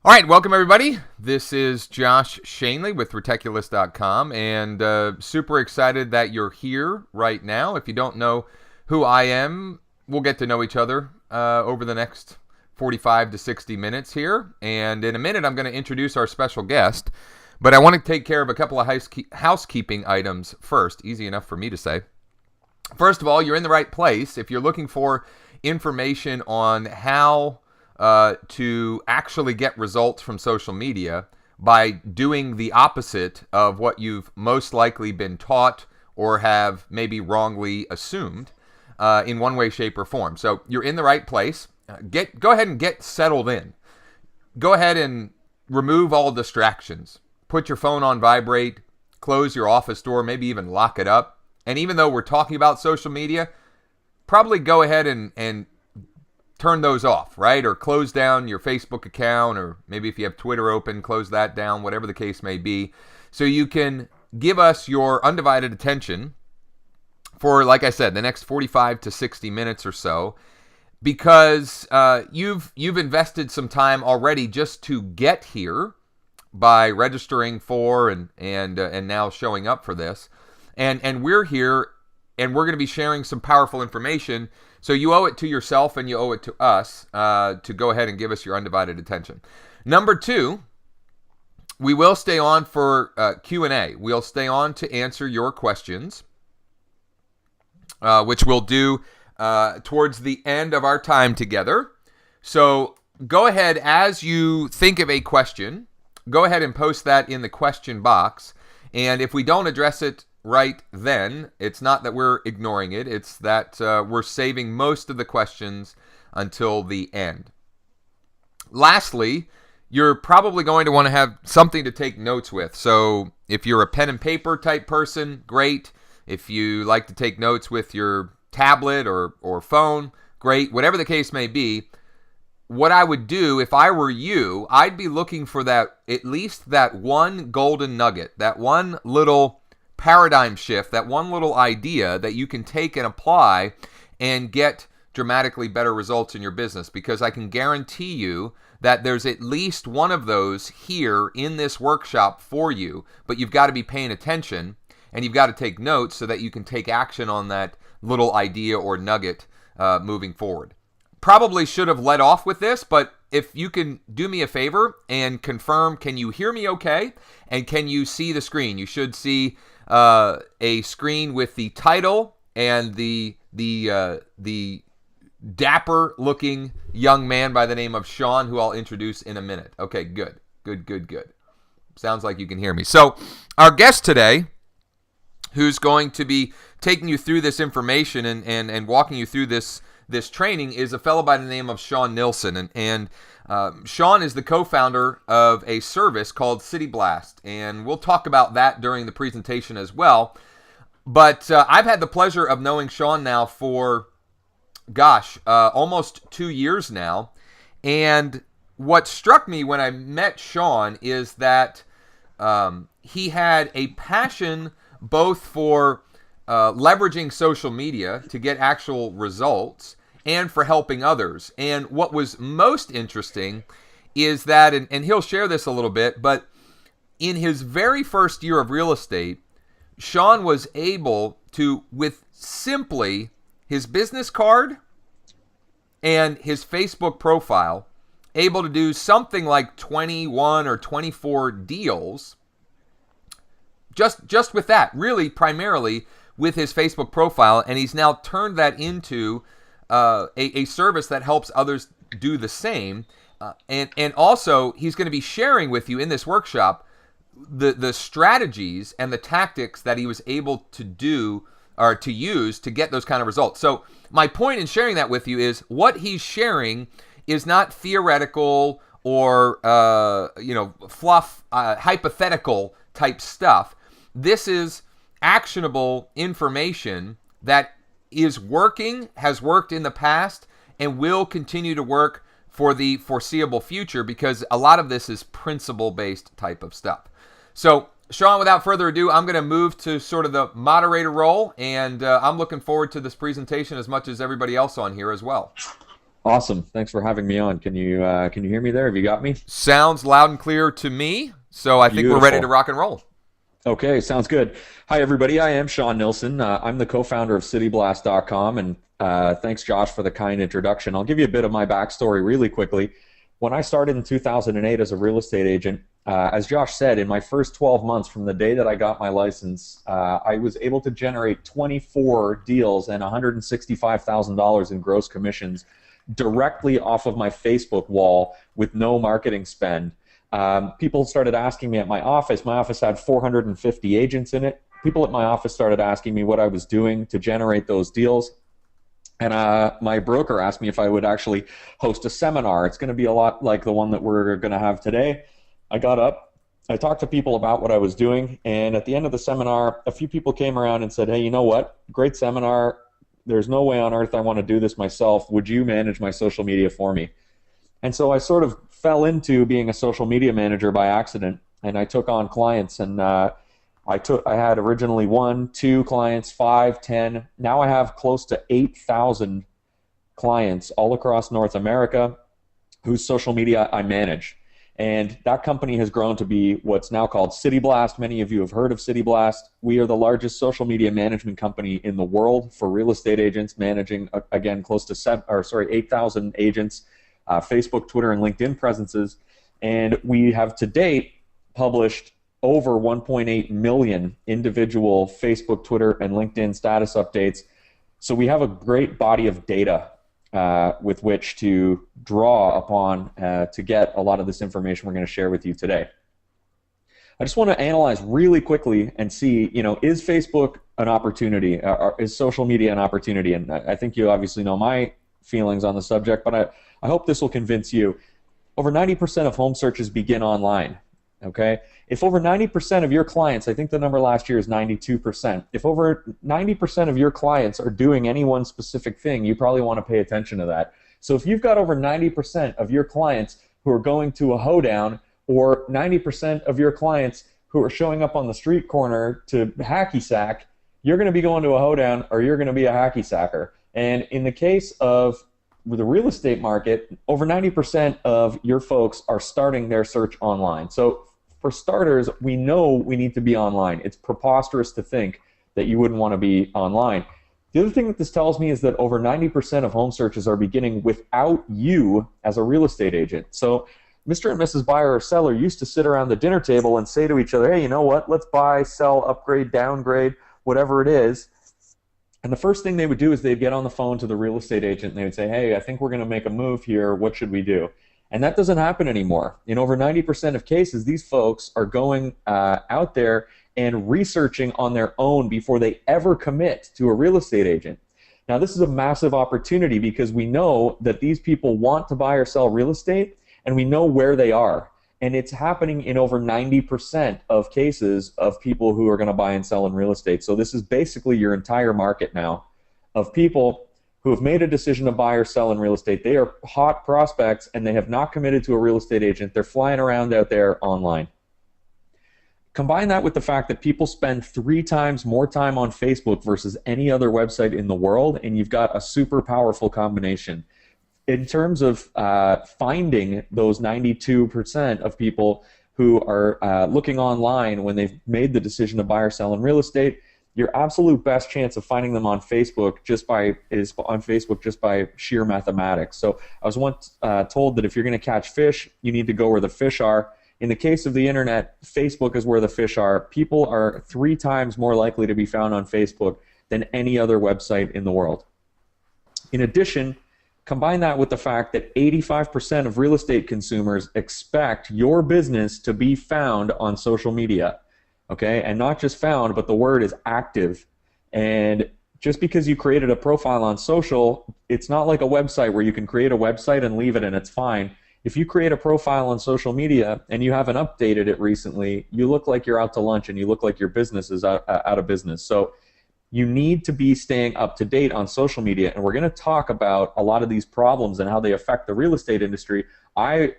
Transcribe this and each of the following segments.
All right, welcome everybody. This is Josh Shanley with Reticulous.com, and super excited that you're here right now. If you don't know who I am, we'll get to know each other over the next 45 to 60 minutes here. And in a minute, I'm going to introduce our special guest, but I want to take care of a couple of housekeeping items first. Easy enough for me to say. First of all, you're in the right place. If you're looking for information on how to actually get results from social media by doing the opposite of what you've most likely been taught or have maybe wrongly assumed in one way, shape, or form. So you're in the right place. Go ahead and get settled in. Go ahead and remove all distractions. Put your phone on vibrate, close your office door, maybe even lock it up. And even though we're talking about social media, probably go ahead and turn those off, right? Or close down your Facebook account, or maybe if you have Twitter open, close that down, whatever the case may be, so you can give us your undivided attention for, like I said, the next 45 to 60 minutes or so, because you've invested some time already just to get here by registering for and now showing up for this, and we're here, and we're going to be sharing some powerful information. So you owe it to yourself and you owe it to us to go ahead and give us your undivided attention. Number two, we will stay on for Q&A. We'll stay on to answer your questions, which we'll do towards the end of our time together. So go ahead, as you think of a question, go ahead and post that in the question box. And if we don't address it right then, it's not that we're ignoring it, it's that we're saving most of the questions until the end. Lastly, you're probably going to want to have something to take notes with. So if you're a pen and paper type person, great. If you like to take notes with your tablet or phone, great. Whatever the case may be, what I would do if I were you, I'd be looking for that, at least that one golden nugget, that one little paradigm shift, that one little idea that you can take and apply and get dramatically better results in your business, because I can guarantee you that there's at least one of those here in this workshop for you, but you've got to be paying attention and you've got to take notes so that you can take action on that little idea or nugget moving forward. Probably should have led off with this, but if you can do me a favor and confirm, can you hear me okay? And can you see the screen? You should see a screen with the title and the dapper looking young man by the name of Sean, who I'll introduce in a minute. Okay, good. Sounds like you can hear me. So our guest today, who's going to be taking you through this information and walking you through this training, is a fellow by the name of Sean Nilsson. And Sean is the co-founder of a service called City Blast, and we'll talk about that during the presentation as well. But I've had the pleasure of knowing Sean now for, almost 2 years now. And what struck me when I met Sean is that he had a passion both for leveraging social media to get actual results and for helping others. And what was most interesting is that, and he'll share this a little bit, but in his very first year of real estate, Sean was able to, with simply his business card and his Facebook profile, able to do something like 21 or 24 deals just with that, really primarily with his Facebook profile. And he's now turned that into a service that helps others do the same. And also, he's going to be sharing with you in this workshop the strategies and the tactics that he was able to do or to use to get those kind of results. So my point in sharing that with you is what he's sharing is not theoretical or fluff, hypothetical type stuff. This is actionable information that is working, has worked in the past, and will continue to work for the foreseeable future, because a lot of this is principle-based type of stuff. So, Sean, without further ado, I'm going to move to sort of the moderator role, and I'm looking forward to this presentation as much as everybody else on here as well. Awesome. Thanks for having me on. Can you hear me there? Have you got me? Sounds loud and clear to me, so I think we're ready to Beautiful. rock and roll. Okay, sounds good. Hi, everybody. I am Sean Nilsson. I'm the co-founder of CityBlast.com, and thanks, Josh, for the kind introduction. I'll give you a bit of my backstory really quickly. When I started in 2008 as a real estate agent, as Josh said, in my first 12 months from the day that I got my license, I was able to generate 24 deals and $165,000 in gross commissions directly off of my Facebook wall with no marketing spend. People started asking me at my office. My office had 450 agents in it. People at my office started asking me what I was doing to generate those deals. And my broker asked me if I would actually host a seminar. It's going to be a lot like the one that we're going to have today. I got up, I talked to people about what I was doing, and at the end of the seminar, a few people came around and said, hey, you know what? Great seminar. There's no way on earth I want to do this myself. Would you manage my social media for me? And so I sort of fell into being a social media manager by accident, and I took on clients. And I had originally 1, 2 clients, 5, 10. Now I have close to 8,000 clients all across North America whose social media I manage. And that company has grown to be what's now called City Blast. Many of you have heard of City Blast. We are the largest social media management company in the world for real estate agents, managing, again, close to 8,000 agents, Facebook, Twitter, and LinkedIn presences. And we have to date published over 1.8 million individual Facebook, Twitter, and LinkedIn status updates. So we have a great body of data with which to draw upon to get a lot of this information we're going to share with you today. I just want to analyze really quickly and see, is Facebook an opportunity? Or is social media an opportunity? And I think you obviously know my feelings on the subject, but I hope this will convince you. Over 90% of home searches begin online. Okay? If over 90% of your clients, I think the number last year is 92%, if over 90% of your clients are doing any one specific thing, you probably want to pay attention to that. So if you've got over 90% of your clients who are going to a hoedown, or 90% of your clients who are showing up on the street corner to hacky sack, you're going to be going to a hoedown or you're going to be a hacky sacker. And in the case of the real estate market, over 90% of your folks are starting their search online. So for starters, we know we need to be online. It's preposterous to think that you wouldn't want to be online. The other thing that this tells me is that over 90% of home searches are beginning without you as a real estate agent. So Mr. and Mrs. Buyer or Seller used to sit around the dinner table and say to each other, hey, you know what? Let's buy, sell, upgrade, downgrade, whatever it is. And the first thing they would do is they'd get on the phone to the real estate agent and they would say, hey, I think we're going to make a move here. What should we do? And that doesn't happen anymore. In over 90% of cases, these folks are going out there and researching on their own before they ever commit to a real estate agent. Now, this is a massive opportunity because we know that these people want to buy or sell real estate, and we know where they are. And it's happening in over 90% of cases of people who are going to buy and sell in real estate. So this is basically your entire market now of people who have made a decision to buy or sell in real estate. They are hot prospects, and they have not committed to a real estate agent. They're flying around out there online. Combine that with the fact that people spend 3 times more time on Facebook versus any other website in the world, and you've got a super powerful combination. In terms of finding those 92% of people who are looking online when they've made the decision to buy or sell in real estate, your absolute best chance of finding them on Facebook just by sheer mathematics. So I was once told that if you're going to catch fish, you need to go where the fish are. In the case of the internet, Facebook is where the fish are. People are 3 times more likely to be found on Facebook than any other website in the world. In addition, combine that with the fact that 85% of real estate consumers expect your business to be found on social media. Okay, and not just found, but the word is active. And just because you created a profile on social, it's not like a website where you can create a website and leave it and it's fine. If you create a profile on social media and you haven't updated it recently, you look like you're out to lunch and you look like your business is out of business. So you need to be staying up to date on social media, and we're going to talk about a lot of these problems and how they affect the real estate industry. I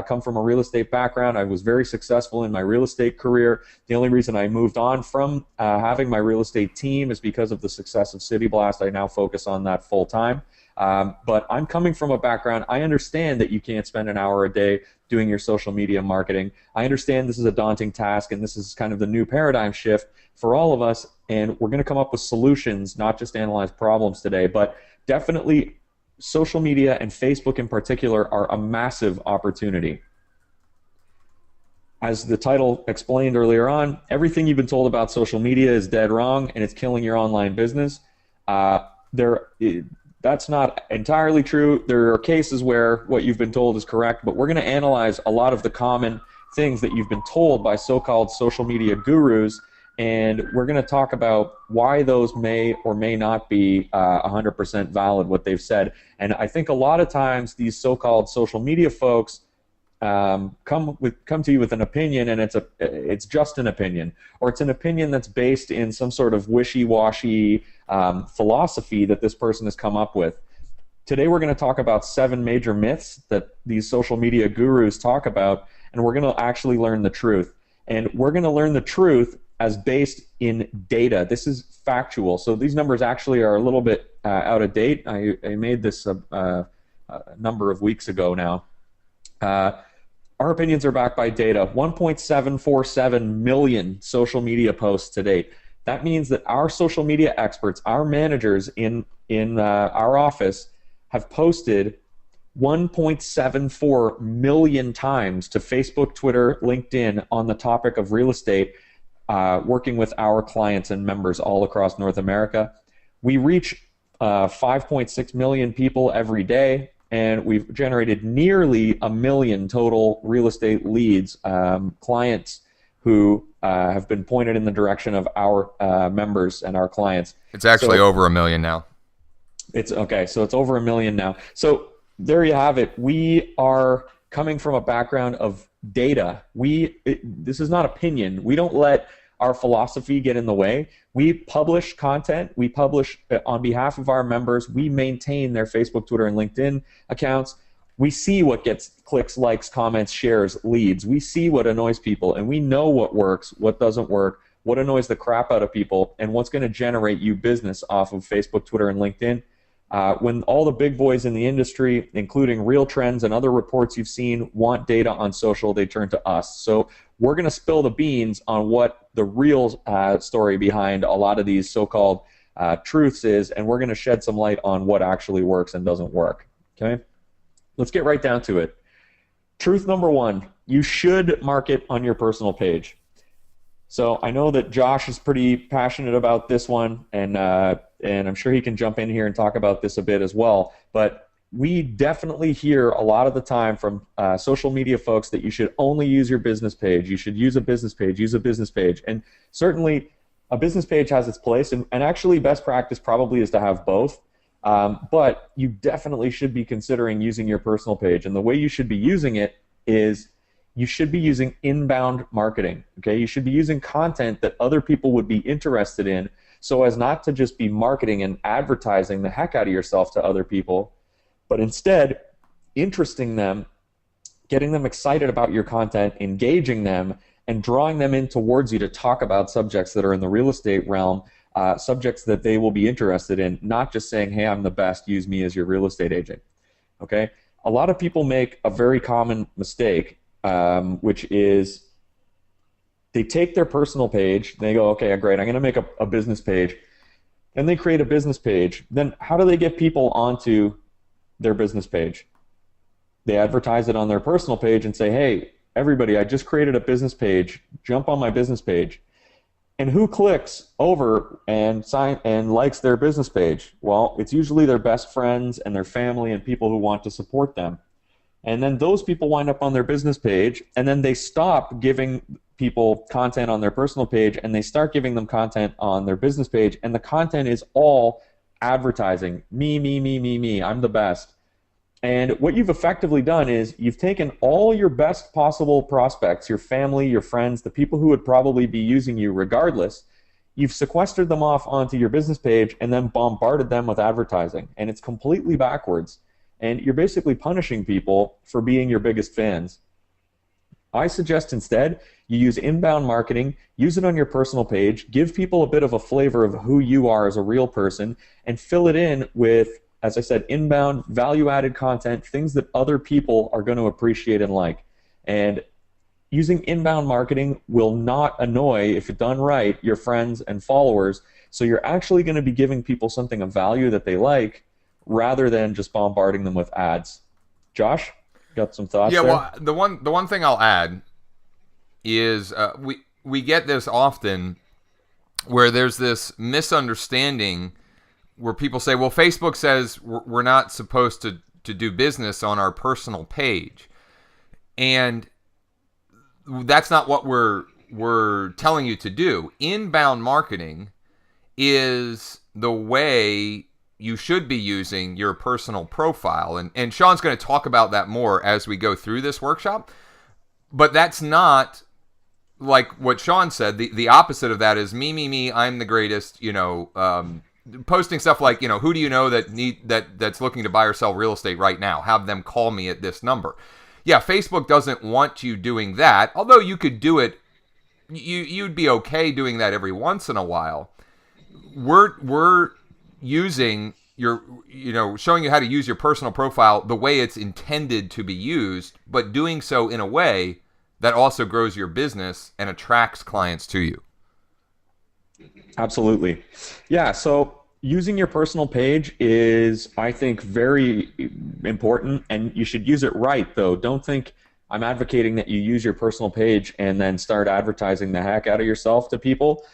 come from a real estate background. I was very successful in my real estate career. The only reason I moved on from having my real estate team is because of the success of City Blast. I now focus on that full time. But I'm coming from a background, I understand that you can't spend an hour a day doing your social media marketing. I understand this is a daunting task, and this is kind of the new paradigm shift for all of us, and we're going to come up with solutions, not just analyze problems today. But definitely social media, and Facebook in particular, are a massive opportunity. As the title explained earlier on, everything you've been told about social media is dead wrong and it's killing your online business. That's not entirely true. There are cases where what you've been told is correct, but we're going to analyze a lot of the common things that you've been told by so-called social media gurus, and we're going to talk about why those may or may not be 100% valid, what they've said. And I think a lot of times these so-called social media folks come to you with an opinion, and it's just an opinion, or it's an opinion that's based in some sort of wishy-washy philosophy that this person has come up with. Today we're going to talk about 7 major myths that these social media gurus talk about, and we're going to actually learn the truth. And we're going to learn the truth as based in data. This is factual. So these numbers actually are a little bit out of date. I made this a number of weeks ago now. Our opinions are backed by data. 1.747 million social media posts to date. That means that our social media experts, our managers in our office, have posted 1.74 million times to Facebook, Twitter, LinkedIn on the topic of real estate, working with our clients and members all across North America. We reach 5.6 million people every day, and we've generated nearly 1 million total real estate leads, clients who have been pointed in the direction of our members and our clients. It's actually over 1 million now. It's okay, so it's over 1 million now. So there you have it. We are coming from a background of data. This is not opinion. We don't let our philosophy get in the way. We publish content. We publish on behalf of our members. We maintain their Facebook, Twitter, and LinkedIn accounts. We see what gets clicks, likes, comments, shares, leads. We see what annoys people, and we know what works, what doesn't work, what annoys the crap out of people, and what's going to generate you business off of Facebook, Twitter, and LinkedIn. When all the big boys in the industry, including Real Trends and other reports you've seen, want data on social, they turn to us. So we're going to spill the beans on what the real story behind a lot of these so-called truths is, and we're going to shed some light on what actually works and doesn't work. Okay? Let's get right down to it. Truth number 1, you should market on your personal page. So I know that Josh is pretty passionate about this one, and I'm sure he can jump in here and talk about this a bit as well. But we definitely hear a lot of the time from social media folks that you should only use your business page. You should use a business page, use a business page. And certainly a business page has its place, and actually best practice probably is to have both. But you definitely should be considering using your personal page. And the way you should be using it is you should be using inbound marketing. Okay, you should be using content that other people would be interested in, so as not to just be marketing and advertising the heck out of yourself to other people, but instead interesting them, getting them excited about your content, engaging them, and drawing them in towards you to talk about subjects that are in the real estate realm, subjects that they will be interested in, not just saying, hey, I'm the best, use me as your real estate agent. Okay? A lot of people make a very common mistake, which is they take their personal page, they go, okay, great, I'm going to make a business page, and they create a business page. Then how do they get people onto their business page? They advertise it on their personal page and say, hey, everybody, I just created a business page, jump on my business page. And who clicks over and likes their business page? Well, it's usually their best friends and their family and people who want to support them. And then those people wind up on their business page, and then they stop giving people content on their personal page, and they start giving them content on their business page, and the content is all advertising. Me, I'm the best. And what you've effectively done is you've taken all your best possible prospects, your family, your friends, the people who would probably be using you regardless, you've sequestered them off onto your business page and then bombarded them with advertising. And it's completely backwards. And you're basically punishing people for being your biggest fans. I suggest instead you use inbound marketing, use it on your personal page, give people a bit of a flavor of who you are as a real person, and fill it in with as I said, inbound, value-added content, things that other people are going to appreciate and like. And using inbound marketing will not annoy, if it's done right, your friends and followers. So you're actually going to be giving people something of value that they like rather than just bombarding them with ads. Josh, got some thoughts Yeah, there? well, the one thing I'll add is we get this often where there's this misunderstanding where people say, well, Facebook says we're not supposed to do business on our personal page. And that's not what we're telling you to do. Inbound marketing is the way you should be using your personal profile. And Sean's going to talk about that more as we go through this workshop. But that's not like what Sean said. The opposite of that is me, I'm the greatest, posting stuff like, who do you know that's looking to buy or sell real estate right now? Have them call me at this number. Yeah, Facebook doesn't want you doing that, although you could do it. You'd be okay doing that every once in a while. We're using showing you how to use your personal profile the way it's intended to be used, but doing so in a way that also grows your business and attracts clients to you. Absolutely. Yeah, so using your personal page is, I think, very important, and you should use it right, though. Don't think I'm advocating that you use your personal page and then start advertising the heck out of yourself to people.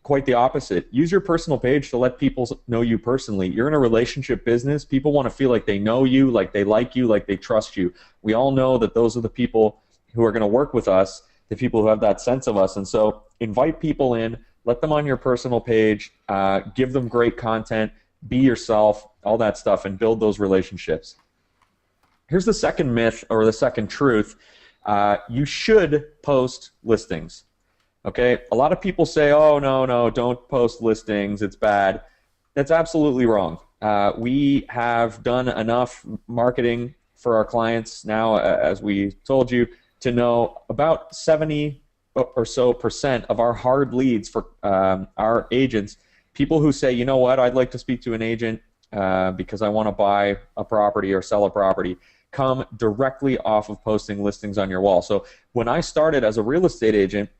Quite the opposite. Use your personal page to let people know you personally. You're in a relationship business. People want to feel like they know you, like they like you, like they trust you. We all know that those are the people who are going to work with us, the people who have that sense of us. And so invite people in, let them on your personal page, give them great content, be yourself, all that stuff, and build those relationships. Here's the second myth, or the second truth. You should post listings. Okay? A lot of people say, oh, no, don't post listings, it's bad. That's absolutely wrong. We have done enough marketing for our clients now, as we told you, to know about 70% or so of our hard leads for our agents, people who say, you know what, I'd like to speak to an agent because I want to buy a property or sell a property, come directly off of posting listings on your wall. So when I started as a real estate agent,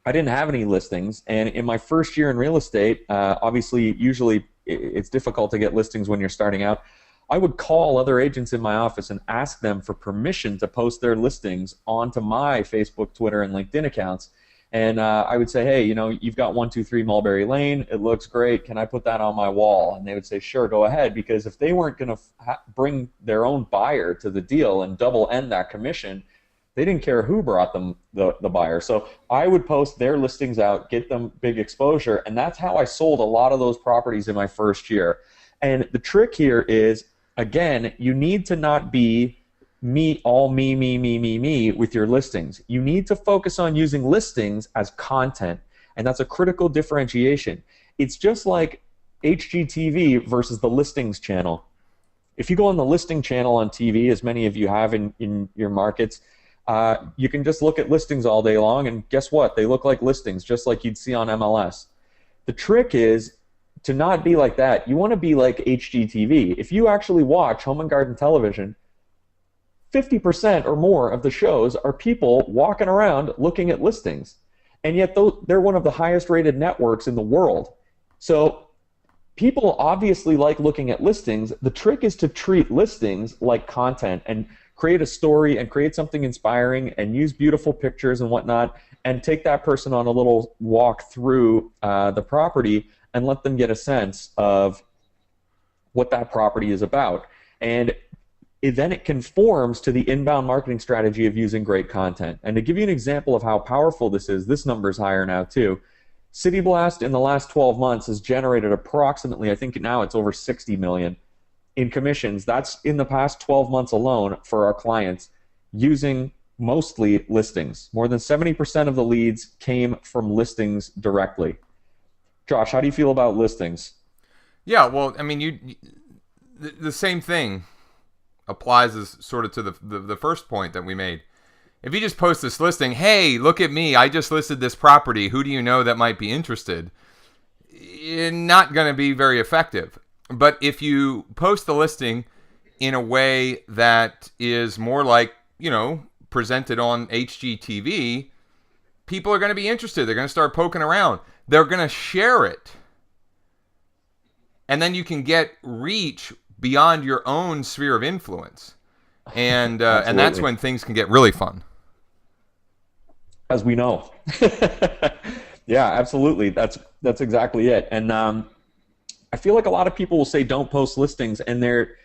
I didn't have any listings, and in my first year in real estate, obviously, usually it's difficult to get listings when you're starting out. I would call other agents in my office and ask them for permission to post their listings onto my Facebook, Twitter, and LinkedIn accounts. And I would say, hey, you've got 123 Mulberry Lane. It looks great. Can I put that on my wall? And they would say, sure, go ahead. Because if they weren't going to bring their own buyer to the deal and double end that commission, they didn't care who brought them the buyer. So I would post their listings out, get them big exposure, and that's how I sold a lot of those properties in my first year. And the trick here is, again, you need to not be me with your listings. You need to focus on using listings as content, and that's a critical differentiation. It's just like HGTV versus the listings channel. If you go on the listing channel on TV, as many of you have in your markets, you can just look at listings all day long, and guess what? They look like listings, just like you'd see on MLS. The trick is to not be like that. You want to be like HGTV. If you actually watch Home and Garden Television, 50% or more of the shows are people walking around looking at listings. And yet they're one of the highest rated networks in the world. So people obviously like looking at listings. The trick is to treat listings like content and create a story and create something inspiring and use beautiful pictures and whatnot and take that person on a little walk through the property and let them get a sense of what that property is about. And then it conforms to the inbound marketing strategy of using great content. And to give you an example of how powerful this is, this number is higher now too. City Blast in the last 12 months has generated approximately, I think now it's over 60 million in commissions. That's in the past 12 months alone for our clients using mostly listings. More than 70% of the leads came from listings directly. Josh, how do you feel about listings? Yeah, well, I mean, the same thing applies as sort of to the first point that we made. If you just post this listing, hey, look at me, I just listed this property, who do you know that might be interested? You're not going to be very effective. But if you post the listing in a way that is more like, presented on HGTV, people are going to be interested. They're going to start poking around. They're going to share it. And then you can get reach beyond your own sphere of influence. And that's when things can get really fun. As we know. Yeah, absolutely. That's exactly it. And I feel like a lot of people will say don't post listings, and they're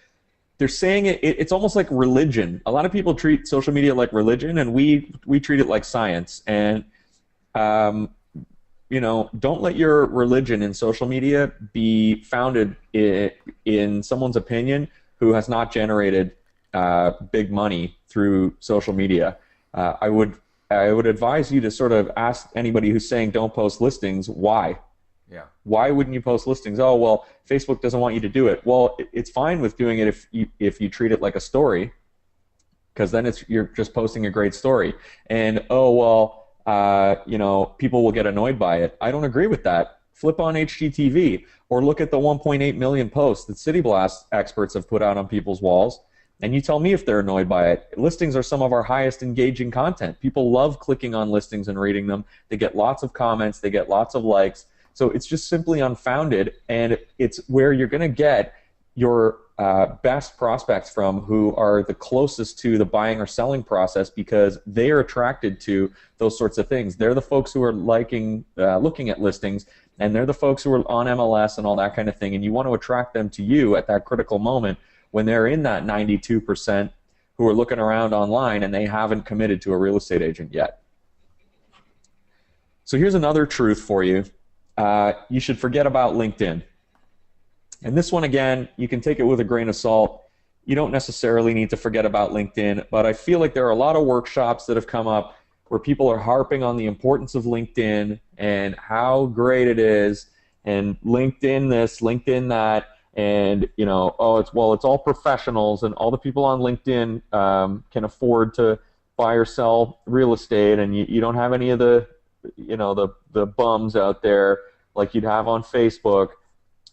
saying it's almost like religion. A lot of people treat social media like religion, and we treat it like science. And don't let your religion in social media be founded in someone's opinion who has not generated big money through social media. I would advise you to sort of ask anybody who's saying don't post listings why. Yeah. Why wouldn't you post listings? Oh, well, Facebook doesn't want you to do it. Well, it's fine with doing it if you treat it like a story, because then you're just posting a great story. And people will get annoyed by it. I don't agree with that. Flip on HGTV or look at the 1.8 million posts that City Blast experts have put out on people's walls, and you tell me if they're annoyed by it. Listings are some of our highest engaging content. People love clicking on listings and reading them. They get lots of comments. They get lots of likes. So it's just simply unfounded, and it's where you're going to get your best prospects from, who are the closest to the buying or selling process, because they are attracted to those sorts of things. They're the folks who are looking at listings, and they're the folks who are on MLS and all that kind of thing, and you want to attract them to you at that critical moment when they're in that 92% who are looking around online and they haven't committed to a real estate agent yet. So here's another truth for you. You should forget about LinkedIn. And this one, again, you can take it with a grain of salt. You don't necessarily need to forget about LinkedIn, but I feel like there are a lot of workshops that have come up where people are harping on the importance of LinkedIn and how great it is, and LinkedIn this, LinkedIn that, and it's all professionals, and all the people on LinkedIn can afford to buy or sell real estate, and you don't have any of the the bums out there like you'd have on Facebook,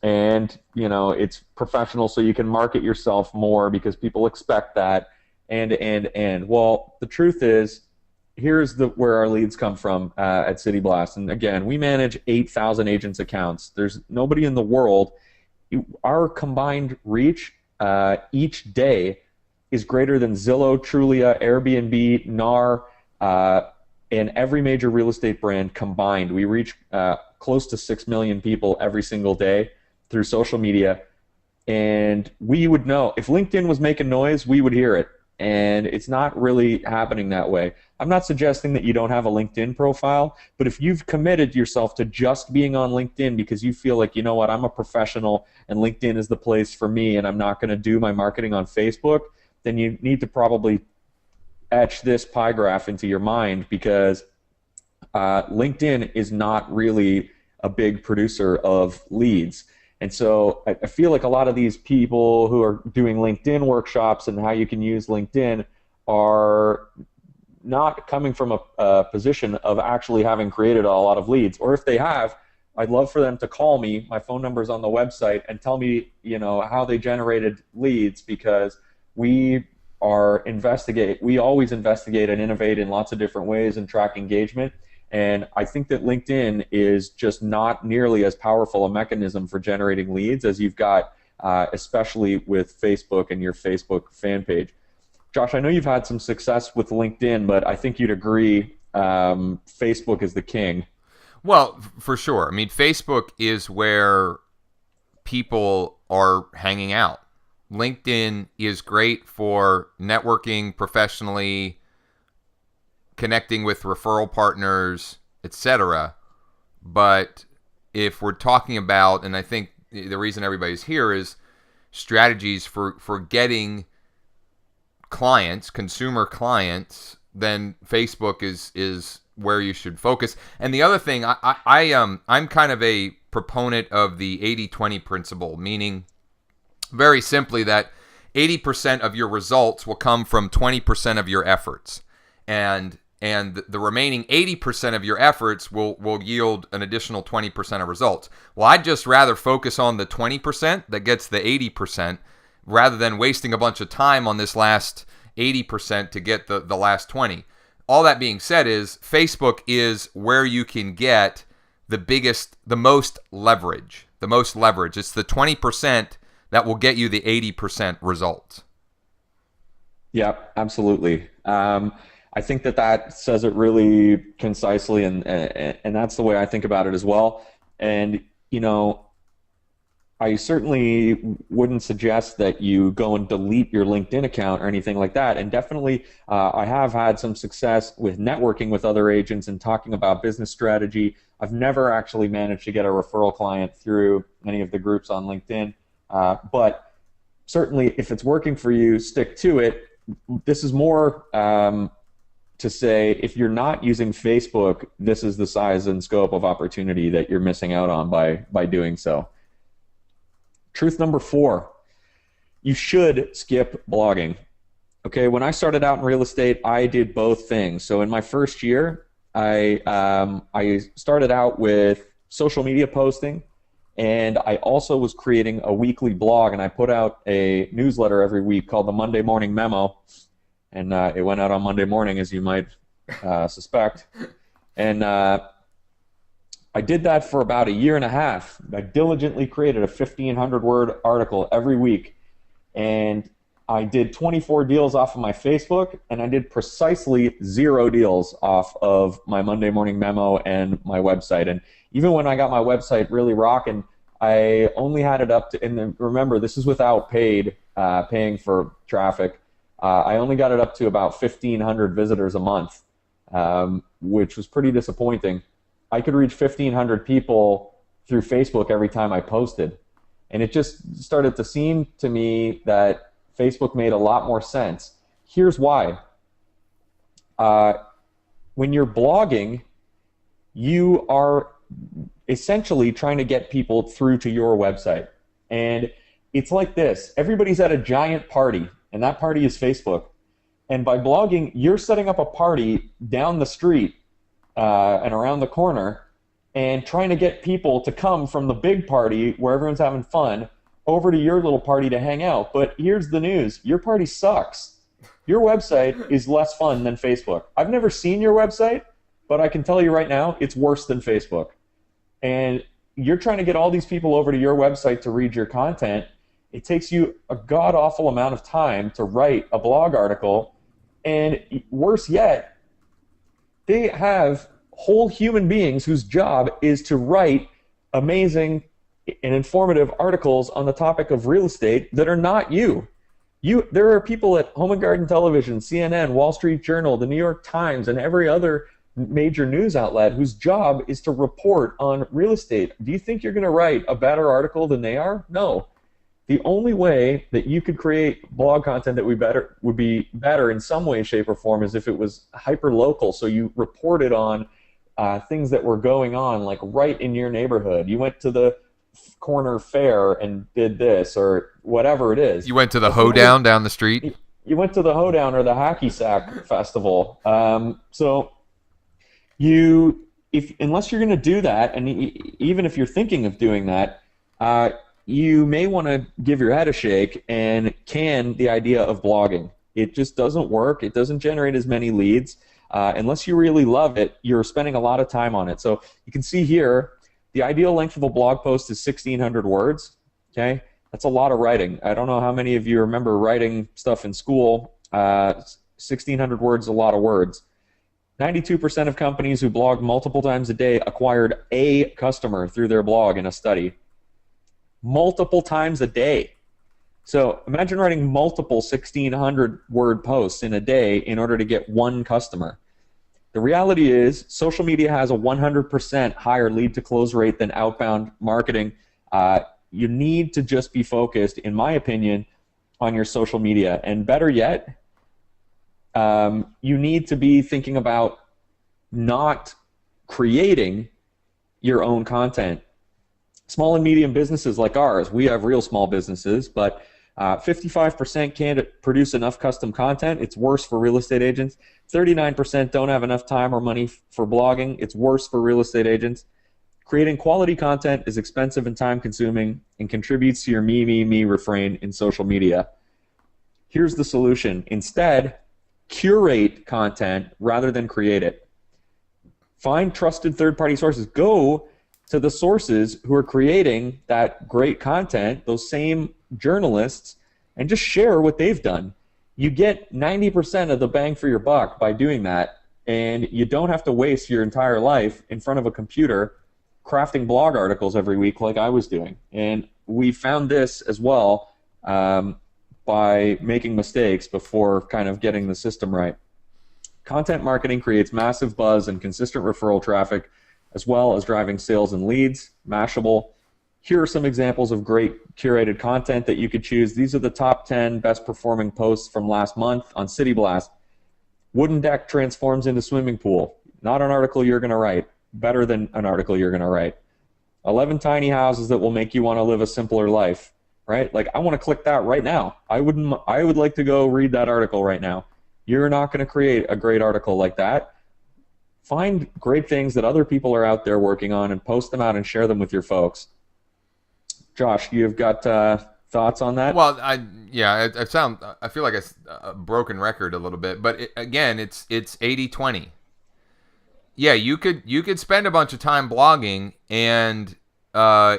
and it's professional, so you can market yourself more because people expect that, and well, the truth is, here's where our leads come from at City Blast. And again, we manage 8,000 agents' accounts. There's nobody in the world. Our combined reach each day is greater than Zillow, Trulia, Airbnb, NAR, and every major real estate brand combined. We reach close to 6 million people every single day through social media. And we would know. If LinkedIn was making noise, we would hear it. And it's not really happening that way. I'm not suggesting that you don't have a LinkedIn profile, but if you've committed yourself to just being on LinkedIn because you feel like, I'm a professional and LinkedIn is the place for me and I'm not going to do my marketing on Facebook, then you need to probably etch this pie graph into your mind, because LinkedIn is not really a big producer of leads. And so I feel like a lot of these people who are doing LinkedIn workshops and how you can use LinkedIn are not coming from a position of actually having created a lot of leads. Or if they have, I'd love for them to call me. My phone number is on the website, and tell me, how they generated leads, because we always investigate and innovate in lots of different ways and track engagement. And I think that LinkedIn is just not nearly as powerful a mechanism for generating leads as you've got, especially with Facebook and your Facebook fan page. Josh, I know you've had some success with LinkedIn, but I think you'd agree Facebook is the king. Well, for sure. I mean, Facebook is where people are hanging out. LinkedIn is great for networking professionally, connecting with referral partners, etc. But if we're talking about, and I think the reason everybody's here is strategies for getting clients, consumer clients, then Facebook is where you should focus. And the other thing, I'm kind of a proponent of the 80-20 principle, meaning very simply that 80% of your results will come from 20% of your efforts. And and the remaining 80% of your efforts will yield an additional 20% of results. Well, I'd just rather focus on the 20% that gets the 80% rather than wasting a bunch of time on this last 80% to get the last 20. All that being said is Facebook is where you can get the most leverage. The most leverage. It's the 20% that will get you the 80% results. Yeah, absolutely. I think that says it really concisely, and that's the way I think about it as well. And I certainly wouldn't suggest that you go and delete your LinkedIn account or anything like that. And definitely, I have had some success with networking with other agents and talking about business strategy. I've never actually managed to get a referral client through any of the groups on LinkedIn, but certainly, if it's working for you, stick to it. This is more to say, if you're not using Facebook, this is the size and scope of opportunity that you're missing out on by doing so. Truth number 4, you should skip blogging. Okay, when I started out in real estate, I did both things. So in my first year, I started out with social media posting, and I also was creating a weekly blog, and I put out a newsletter every week called the Monday Morning Memo, and it went out on Monday morning, as you might suspect. And I did that for about a year and a half. I diligently created a 1,500-word article every week, and I did 24 deals off of my Facebook, and I did precisely 0 deals off of my Monday Morning Memo and my website. And even when I got my website really rocking, I only had it up to, and remember, this is without paying for traffic. I only got it up to about 1,500 visitors a month, which was pretty disappointing. I could reach 1,500 people through Facebook every time I posted. And it just started to seem to me that Facebook made a lot more sense. Here's why. When you're blogging, you are essentially trying to get people through to your website. And it's like this. Everybody's at a giant party, and that party is Facebook. And by blogging, you're setting up a party down the street and around the corner and trying to get people to come from the big party where everyone's having fun over to your little party to hang out. But here's the news. Your party sucks. Your website is less fun than Facebook. I've never seen your website, but I can tell you right now, it's worse than Facebook. And you're trying to get all these people over to your website to read your content. It takes you a god-awful amount of time to write a blog article. And worse yet, they have whole human beings whose job is to write amazing and informative articles on the topic of real estate that are not you. There are people at Home and Garden Television, CNN, Wall Street Journal, the New York Times, and every other major news outlet whose job is to report on real estate. Do you think you're going to write a better article than they are? No. The only way that you could create blog content that would be better in some way, shape, or form is if it was hyper-local. So you reported on things that were going on, like right in your neighborhood. You went to the corner fair and did this, or whatever it is. You went to the hoedown down the street? You went to the hoedown or the hacky sack festival. So unless you're going to do that, and even if you're thinking of doing that, you may want to give your head a shake and can the idea of blogging. It just doesn't work. It doesn't generate as many leads. Unless you really love it, you're spending a lot of time on it. So you can see here, the ideal length of a blog post is 1,600 words. Okay, that's a lot of writing. I don't know how many of you remember writing stuff in school. 1,600 words is a lot of words. 92% of companies who blog multiple times a day acquired a customer through their blog in a study. Multiple times a day. So imagine writing multiple 1,600-word posts in a day in order to get one customer. The reality is social media has a 100% higher lead-to-close rate than outbound marketing. You need to just be focused, in my opinion, on your social media. And better yet, you need to be thinking about not creating your own content. Small and medium businesses like ours, we have real small businesses, but 55% can't produce enough custom content. It's worse for real estate agents. 39% don't have enough time or money for blogging. It's worse for real estate agents. Creating quality content is expensive and time consuming and contributes to your me refrain in social media. Here's the solution. Instead, curate content rather than create it. Find trusted third-party sources. Go to the sources who are creating that great content, those same journalists, and just share what they've done. You get 90% of the bang for your buck by doing that, and you don't have to waste your entire life in front of a computer crafting blog articles every week like I was doing. And we found this as well by making mistakes before kind of getting the system right. Content marketing creates massive buzz and consistent referral traffic, as well as driving sales and leads. Mashable. Here are some examples of great curated content that you could choose. These are the top 10 best performing posts from last month on City Blast. Wooden deck transforms into swimming pool. Not an article you're going to write. Better than an article you're going to write. 11 tiny houses that will make you want to live a simpler life. Right? Like, I want to click that right now. I would like to go read that article right now. You're not going to create a great article like that. Find great things that other people are out there working on and post them out and share them with your folks. Josh, you've got thoughts on that? Well, I feel like a broken record a little bit, but again, it's 80-20. Yeah, you could spend a bunch of time blogging, and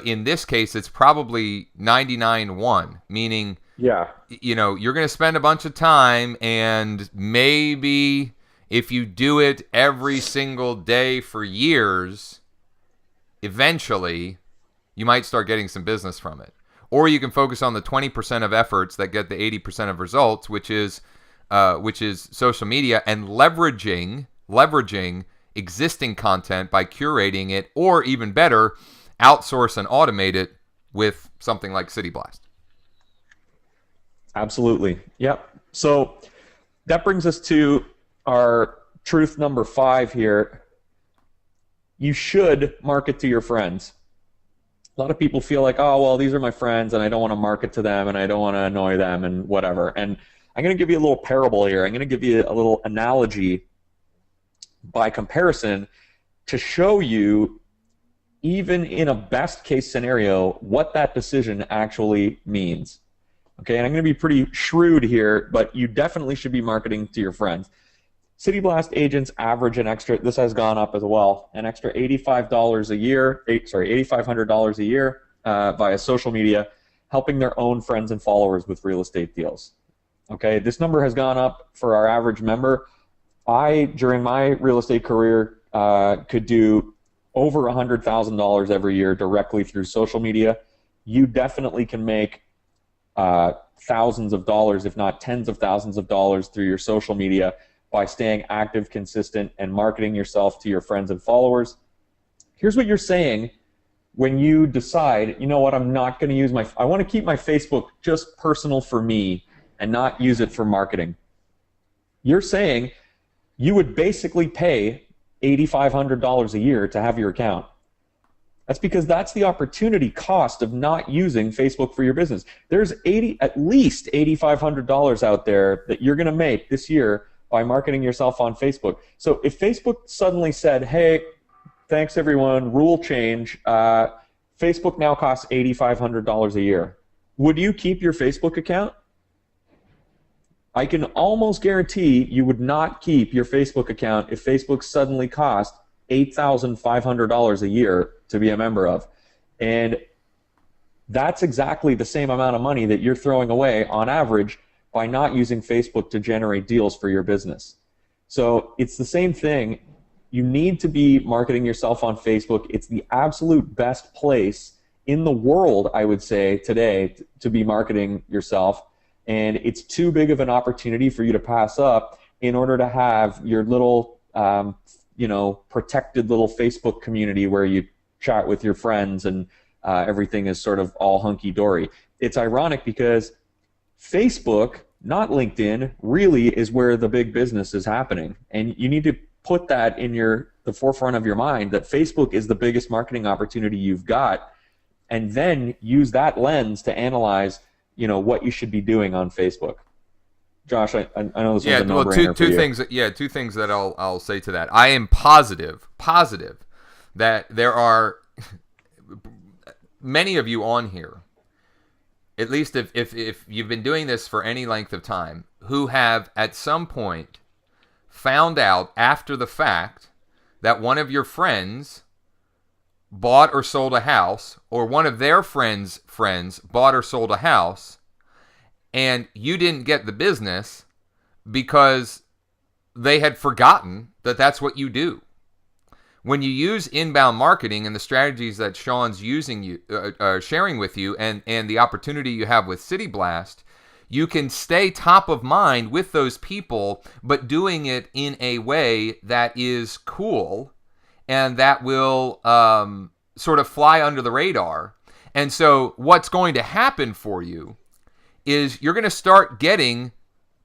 in this case, it's probably 99-1, meaning you're going to spend a bunch of time, and maybe if you do it every single day for years, eventually you might start getting some business from it. Or you can focus on the 20% of efforts that get the 80% of results, which is social media, and leveraging existing content by curating it, or even better, outsource and automate it with something like City Blast. Absolutely. Yep. So that brings us to our truth number 5 here. You should market to your friends. A lot of people feel like, oh, well, these are my friends, and I don't want to market to them, and I don't want to annoy them, and whatever. And I'm going to give you a little parable here. I'm going to give you a little analogy by comparison to show you, even in a best case scenario, what that decision actually means. Okay, and I'm going to be pretty shrewd here, but you definitely should be marketing to your friends. City Blast agents average an extra, this has gone up as well, an extra $85 a year, $8,500 a year via social media, helping their own friends and followers with real estate deals. Okay, this number has gone up for our average member. During my real estate career, could do over $100,000 every year directly through social media. You definitely can make thousands of dollars, if not tens of thousands of dollars, through your social media by staying active, consistent, and marketing yourself to your friends and followers. Here's what you're saying when you decide, you know what, I'm not going to use I want to keep my Facebook just personal for me and not use it for marketing. You're saying you would basically pay $8,500 a year to have your account. That's because that's the opportunity cost of not using Facebook for your business. There's at least $8,500 out there that you're going to make this year by marketing yourself on Facebook. So if Facebook suddenly said, hey, thanks everyone, rule change, Facebook now costs $8,500 a year, would you keep your Facebook account? I can almost guarantee you would not keep your Facebook account if Facebook suddenly cost $8,500 a year to be a member of. And that's exactly the same amount of money that you're throwing away on average by not using Facebook to generate deals for your business. So it's the same thing. You need to be marketing yourself on Facebook. It's the absolute best place in the world, I would say, today to be marketing yourself. And it's too big of an opportunity for you to pass up in order to have your little, protected little Facebook community where you chat with your friends and everything is sort of all hunky-dory. It's ironic because Facebook, not LinkedIn, really is where the big business is happening. And you need to put that in the forefront of your mind, that Facebook is the biggest marketing opportunity you've got, and then use that lens to analyze what you should be doing on Facebook. Josh, I know this was a well, no-brainer for you. two things that I'll say to that. I am positive that there are many of you on here, at least if you've been doing this for any length of time, who have at some point found out after the fact that one of your friends bought or sold a house, or one of their friends' bought or sold a house, and you didn't get the business because they had forgotten that that's what you do. When you use inbound marketing and the strategies that Sean's sharing with you, and the opportunity you have with City Blast, you can stay top of mind with those people, but doing it in a way that is cool and that will sort of fly under the radar. And so what's going to happen for you is you're going to start getting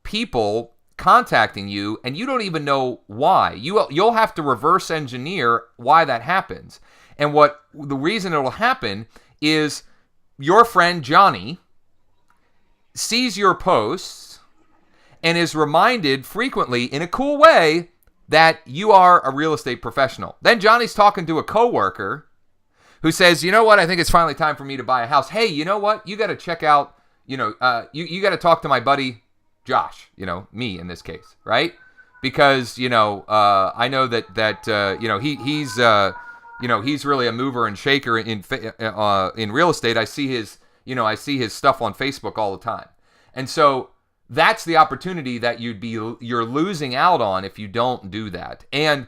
people contacting you, and you don't even know why. You'll have to reverse engineer why that happens. And the reason it'll happen is your friend Johnny sees your posts and is reminded frequently in a cool way that you are a real estate professional. Then Johnny's talking to a coworker who says, you know what, I think it's finally time for me to buy a house. Hey, you know what, you got to check out, you got to talk to my buddy Josh, me in this case, right? Because, I know that he's really a mover and shaker in real estate. I see his stuff on Facebook all the time. And so that's the opportunity that you're losing out on if you don't do that. And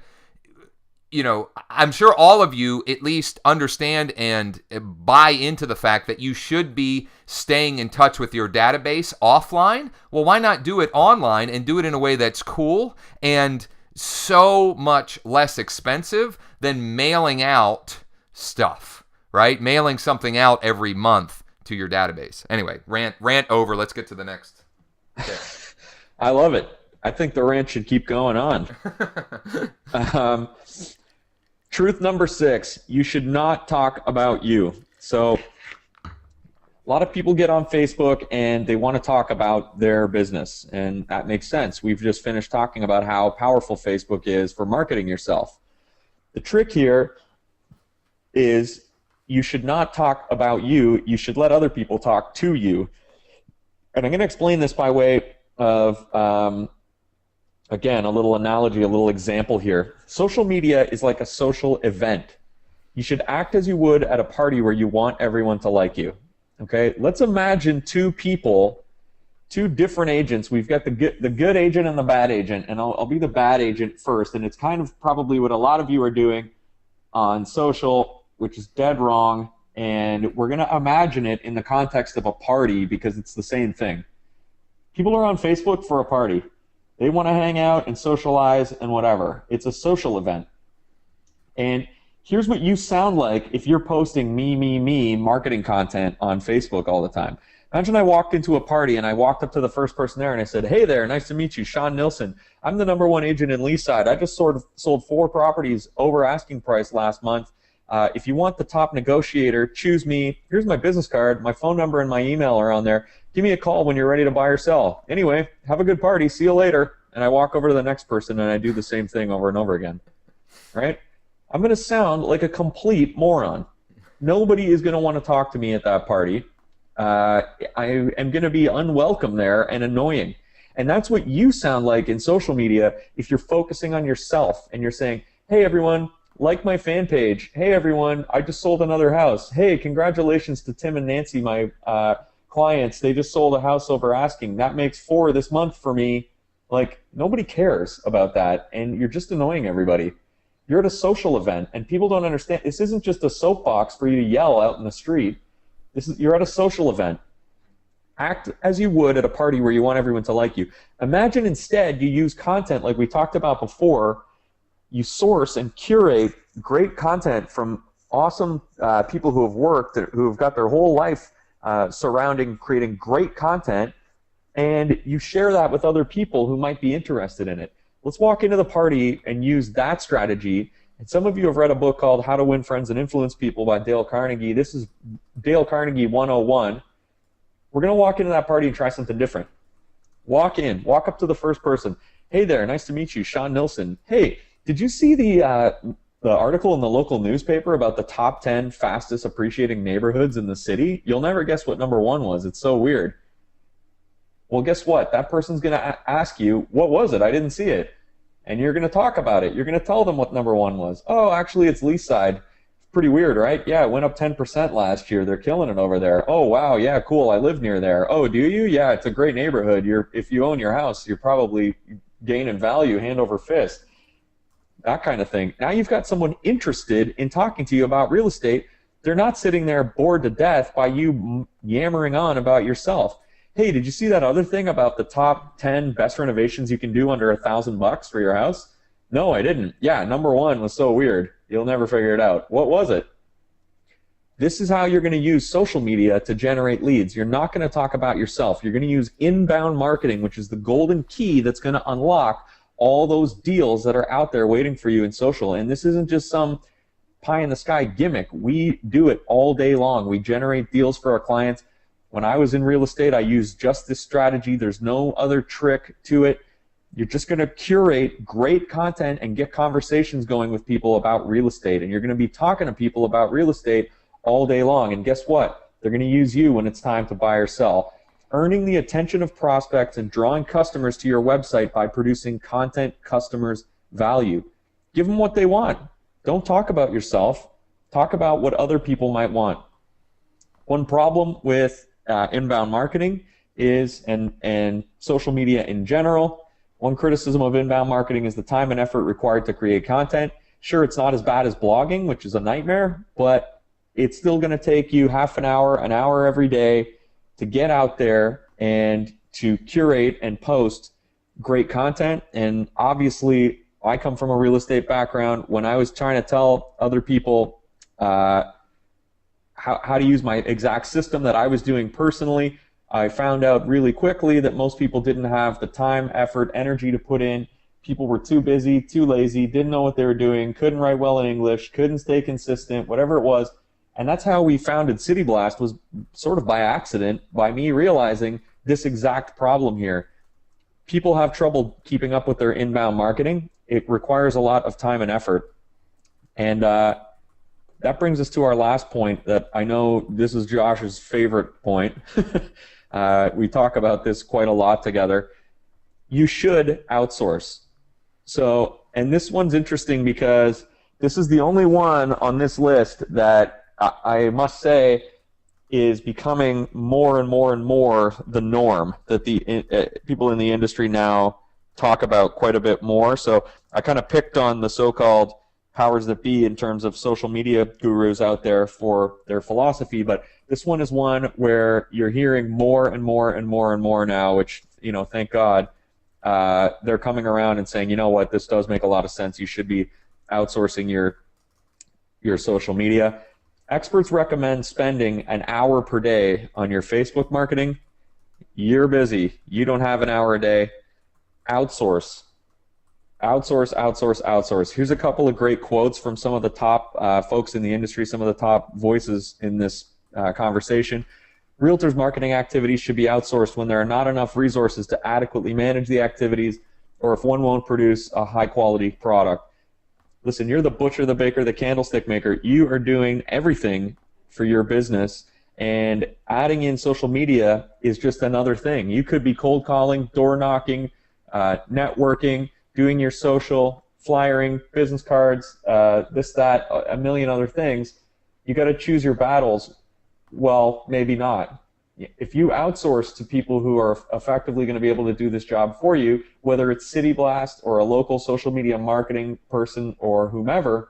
I'm sure all of you at least understand and buy into the fact that you should be staying in touch with your database offline. Well, why not do it online and do it in a way that's cool and so much less expensive than mailing out stuff, right? Mailing something out every month to your database. Anyway, rant over. Let's get to the next. Okay. I love it. I think the rant should keep going on. Truth number 6, you should not talk about you. So a lot of people get on Facebook and they want to talk about their business, and that makes sense. We've just finished talking about how powerful Facebook is for marketing yourself. The trick here is you should not talk about you. You should let other people talk to you. And I'm going to explain this by way of again, a little analogy, a little example here. Social media is like a social event. You should act as you would at a party where you want everyone to like you. Okay? Let's imagine two people, two different agents. We've got the good agent and the bad agent, and I'll be the bad agent first, and it's kind of probably what a lot of you are doing on social, which is dead wrong, and we're going to imagine it in the context of a party because it's the same thing. People are on Facebook for a party. They want to hang out and socialize and whatever. It's a social event. And here's what you sound like if you're posting me marketing content on Facebook all the time. Imagine I walked into a party and I walked up to the first person there and I said, hey there, nice to meet you, Sean Nilsson. I'm the #1 agent in Leaside. I just sold 4 properties over asking price last month. If you want the top negotiator, choose me. Here's my business card. My phone number and my email are on there. Give me a call when you're ready to buy or sell. Anyway, have a good party. See you later. And I walk over to the next person and I do the same thing over and over again. Right? I'm going to sound like a complete moron. Nobody is going to want to talk to me at that party. I am going to be unwelcome there and annoying. And that's what you sound like in social media if you're focusing on yourself and you're saying, hey, everyone, like my fan page. Hey, everyone, I just sold another house. Hey, congratulations to Tim and Nancy, my clients. They just sold a house over asking. That makes 4 this month for me. Like, nobody cares about that, and you're just annoying everybody. You're at a social event, and people don't understand. This isn't just a soapbox for you to yell out in the street. You're at a social event. Act as you would at a party where you want everyone to like you. Imagine instead you use content like we talked about before. You source and curate great content from awesome people who have worked, who have got their whole life surrounding creating great content, and you share that with other people who might be interested in it. Let's walk into the party and use that strategy. And some of you have read a book called How to Win Friends and Influence People by Dale Carnegie. This is Dale Carnegie 101. We're going to walk into that party and try something different. Walk in, walk up to the first person. Hey there, nice to meet you, Sean Nilsson. Hey, did you see the article in the local newspaper about the top 10 fastest appreciating neighborhoods in the city? You'll never guess what number one was. It's so weird. Well, guess what? That person's going to ask you, what was it? I didn't see it. And you're going to talk about it. You're going to tell them what number one was. Oh, actually, it's Leaside. Pretty weird, right? Yeah, it went up 10% last year. They're killing it over there. Oh, wow, yeah, cool. I live near there. Oh, do you? Yeah, it's a great neighborhood. If you own your house, you're probably gaining value hand over fist. That kind of thing. Now you've got someone interested in talking to you about real estate. They're not sitting there bored to death by you yammering on about yourself. Hey, did you see that other thing about the top 10 best renovations you can do under $1,000 for your house? No, I didn't. Yeah, number one was so weird. You'll never figure it out. What was it? This is how you're going to use social media to generate leads. You're not going to talk about yourself. You're going to use inbound marketing, which is the golden key that's going to unlock all those deals that are out there waiting for you in social. And this isn't just some pie in the sky gimmick. We do it all day long. We generate deals for our clients. When I was in real estate, I used just this strategy. There's no other trick to it. You're just going to curate great content and get conversations going with people about real estate. And you're going to be talking to people about real estate all day long. And guess what? They're going to use you when it's time to buy or sell. Earning the attention of prospects and drawing customers to your website by producing content customers value. Give them what they want. Don't talk about yourself. Talk about what other people might want. One problem with inbound marketing is, and social media in general, one criticism of inbound marketing is the time and effort required to create content. Sure, it's not as bad as blogging, which is a nightmare, but it's still going to take you half an hour every day to get out there and to curate and post great content. And obviously, I come from a real estate background. When I was trying to tell other people how to use my exact system that I was doing personally, I found out really quickly that most people didn't have the time, effort, energy to put in. People were too busy, too lazy, didn't know what they were doing, couldn't write well in English, couldn't stay consistent, whatever it was. And that's how we founded City Blast, was sort of by accident, by me realizing this exact problem here. People have trouble keeping up with their inbound marketing. It requires a lot of time and effort. And that brings us to our last point that I know this is Josh's favorite point. We talk about this quite a lot together. You should outsource. So, and this one's interesting because this is the only one on this list that I must say is becoming more and more and more the norm, that the people in the industry now talk about quite a bit more. So I kind of picked on the so-called powers that be in terms of social media gurus out there for their philosophy, but this one is one where you're hearing more and more and more and more now, which, you know, thank God, they're coming around and saying, you know what, this does make a lot of sense. You should be outsourcing your social media. Experts recommend spending an hour per day on your Facebook marketing. You're busy. You don't have an hour a day. Outsource. Outsource, outsource, outsource. Here's a couple of great quotes from some of the top folks in the industry, some of the top voices in this conversation. Realtors' marketing activities should be outsourced when there are not enough resources to adequately manage the activities, or if one won't produce a high-quality product. Listen, you're the butcher, the baker, the candlestick maker. You are doing everything for your business, and adding in social media is just another thing. You could be cold calling, door knocking, networking, doing your social, flyering, business cards, this, that, a million other things. You got to choose your battles. Well, maybe not. If you outsource to people who are effectively going to be able to do this job for you, whether it's City Blast or a local social media marketing person or whomever,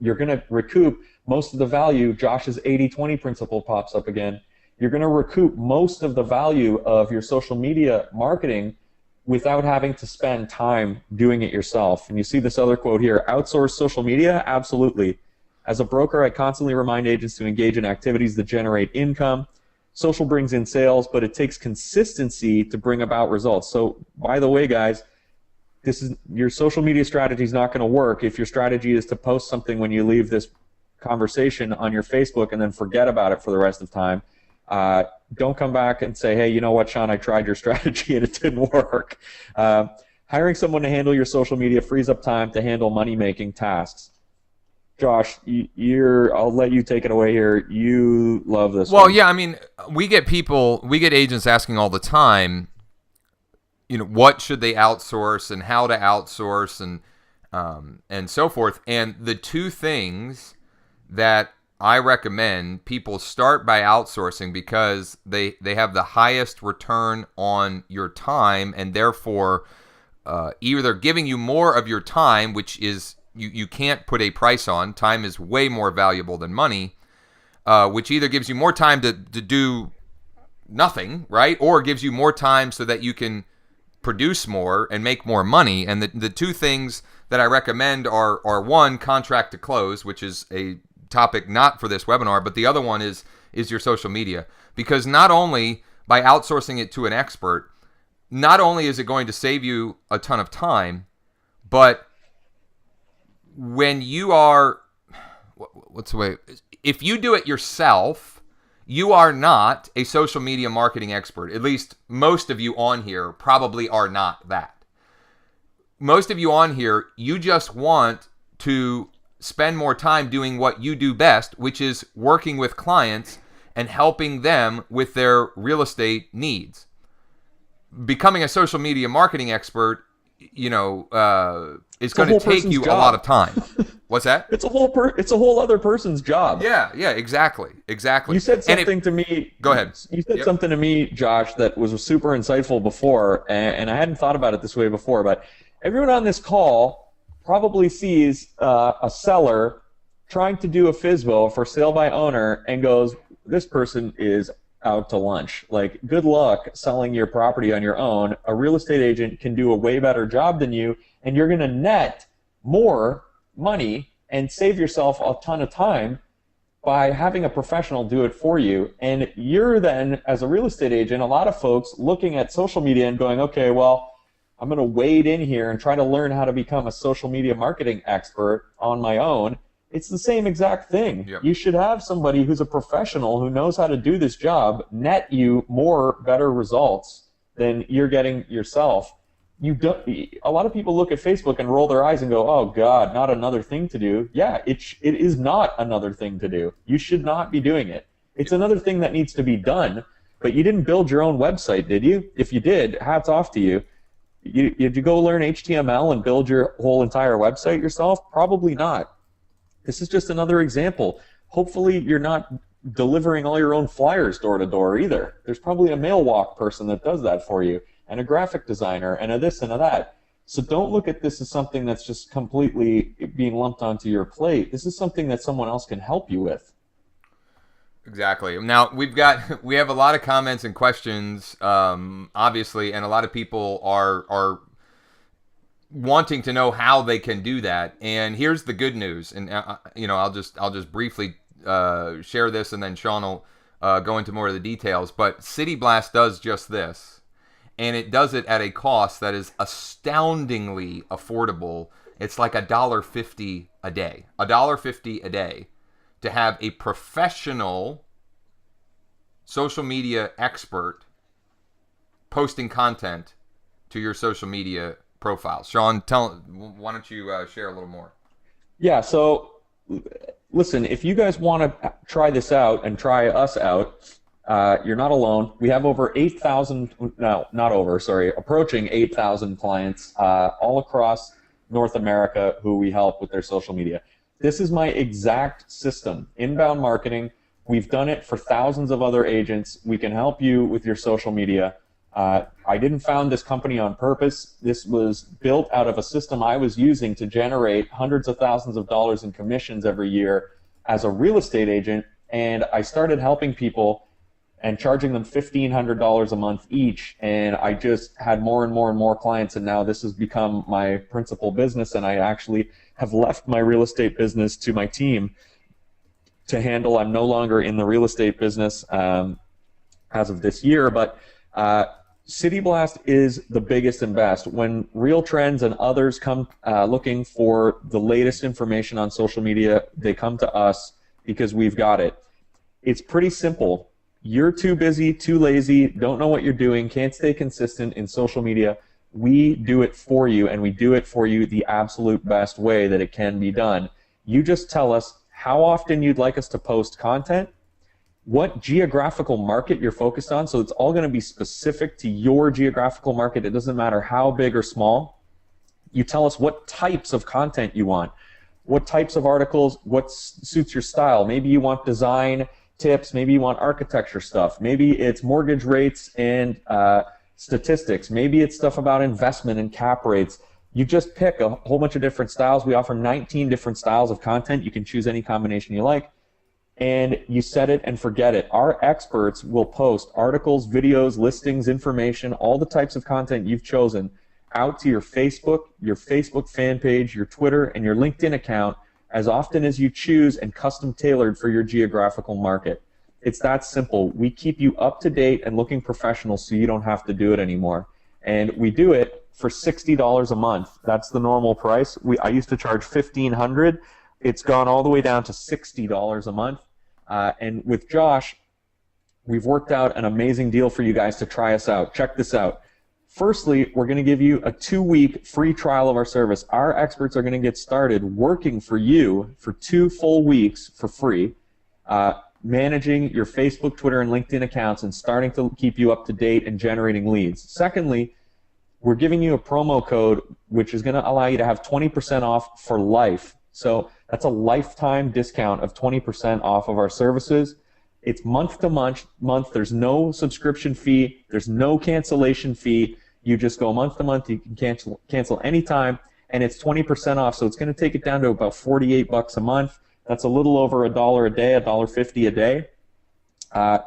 you're going to recoup most of the value. Josh's 80-20 principle pops up again. You're going to recoup most of the value of your social media marketing without having to spend time doing it yourself. And you see this other quote here, outsource social media? Absolutely. As a broker, I constantly remind agents to engage in activities that generate income. Social brings in sales, but it takes consistency to bring about results. So, by the way, guys, your social media strategy is not going to work if your strategy is to post something when you leave this conversation on your Facebook and then forget about it for the rest of the time. Don't come back and say, hey, you know what, Sean, I tried your strategy and it didn't work. Hiring someone to handle your social media frees up time to handle money-making tasks. Josh, I'll let you take it away here. You love this one. Well, yeah, I mean, we get agents asking all the time, what should they outsource and how to outsource and so forth. And the two things that I recommend people start by outsourcing because they have the highest return on your time, and therefore either giving you more of your time, which is you can't put a price on. Time is way more valuable than money, which either gives you more time to do nothing, right? Or gives you more time so that you can produce more and make more money. And the two things that I recommend are one, contract to close, which is a topic not for this webinar, but the other one is your social media. Because not only by outsourcing it to an expert, not only is it going to save you a ton of time, but when you are, if you do it yourself, you are not a social media marketing expert. At least most of you on here probably are not that. Most of you on here, you just want to spend more time doing what you do best, which is working with clients and helping them with their real estate needs. Becoming a social media marketing expert, is going to take you a lot of time. What's that? It's a whole other person's job. Yeah, exactly. You said something to me. Go ahead. You said something to me, Josh, that was super insightful before, and I hadn't thought about it this way before, but everyone on this call probably sees a seller trying to do a FSBO for sale by owner and goes, this person is out to lunch. Like, good luck selling your property on your own. A real estate agent can do a way better job than you, and you're going to net more money and save yourself a ton of time by having a professional do it for you. And you're then, as a real estate agent, a lot of folks looking at social media and going, okay, well, I'm going to wade in here and try to learn how to become a social media marketing expert on my own. It's the same exact thing. Yep. You should have somebody who's a professional who knows how to do this job net you better results than you're getting yourself. A lot of people look at Facebook and roll their eyes and go, oh God, not another thing to do. Yeah, it is not another thing to do. You should not be doing it. It's another thing that needs to be done, but you didn't build your own website, did you? If you did, hats off to you. Did you go learn HTML and build your whole entire website yourself? Probably not. This is just another example. Hopefully you're not delivering all your own flyers door to door either. There's probably a mail walk person that does that for you, and a graphic designer, and a this and a that. So don't look at this as something that's just completely being lumped onto your plate. This is something that someone else can help you with. Exactly. Now we have a lot of comments and questions, obviously, and a lot of people are wanting to know how they can do that. And here's the good news. And I'll just briefly share this, and then Sean will go into more of the details. But City Blast does just this, and it does it at a cost that is astoundingly affordable. It's like $1.50 a day. $1.50 a day to have a professional social media expert posting content to your social media profile. Sean, why don't you share a little more? Yeah, so listen, if you guys want to try this out and try us out, you're not alone. We have over 8,000, approaching 8,000 clients all across North America who we help with their social media. This is my exact system. Inbound marketing. We've done it for thousands of other agents. We can help you with your social media. I didn't found this company on purpose. This was built out of a system I was using to generate hundreds of thousands of dollars in commissions every year as a real estate agent. And I started helping people and charging them $1,500 a month each. And I just had more and more and more clients. And now this has become my principal business. And I actually have left my real estate business to my team to handle. I'm no longer in the real estate business as of this year, but City Blast is the biggest and best. When Real Trends and others come looking for the latest information on social media, they come to us because we've got it. It's pretty simple. you're too busy, too lazy, don't know what you're doing, can't stay consistent in social media, we do it for you, and we do it for you the absolute best way that it can be done. You just tell us how often you'd like us to post content, what geographical market you're focused on. So it's all going to be specific to your geographical market. It doesn't matter how big or small. You tell us what types of content you want, what types of articles, what suits your style. Maybe you want design tips, maybe you want architecture stuff, maybe it's mortgage rates and statistics, maybe it's stuff about investment and cap rates. You just pick a whole bunch of different styles. We offer 19 different styles of content. You can choose any combination you like, and you set it and forget it. Our experts will post articles, videos, listings, information, all the types of content you've chosen out to your Facebook fan page, your Twitter, and your LinkedIn account as often as you choose, and custom tailored for your geographical market. It's that simple. We keep you up to date and looking professional so you don't have to do it anymore. And we do it for $60 a month. That's the normal price. I used to charge $1,500. It's gone all the way down to $60 a month. And with Josh, we've worked out an amazing deal for you guys to try us out. Check this out. Firstly, we're going to give you a 2-week free trial of our service. Our experts are going to get started working for you for 2 full weeks for free, managing your Facebook, Twitter, and LinkedIn accounts and starting to keep you up to date and generating leads. Secondly, we're giving you a promo code which is going to allow you to have 20% off for life. So that's a lifetime discount of 20% off of our services. It's month to month. There's no subscription fee. There's no cancellation fee. You just go month to month. You can cancel anytime, and it's 20% off. So it's going to take it down to about $48 a month. That's a little over $1 a day, $1.50 a day,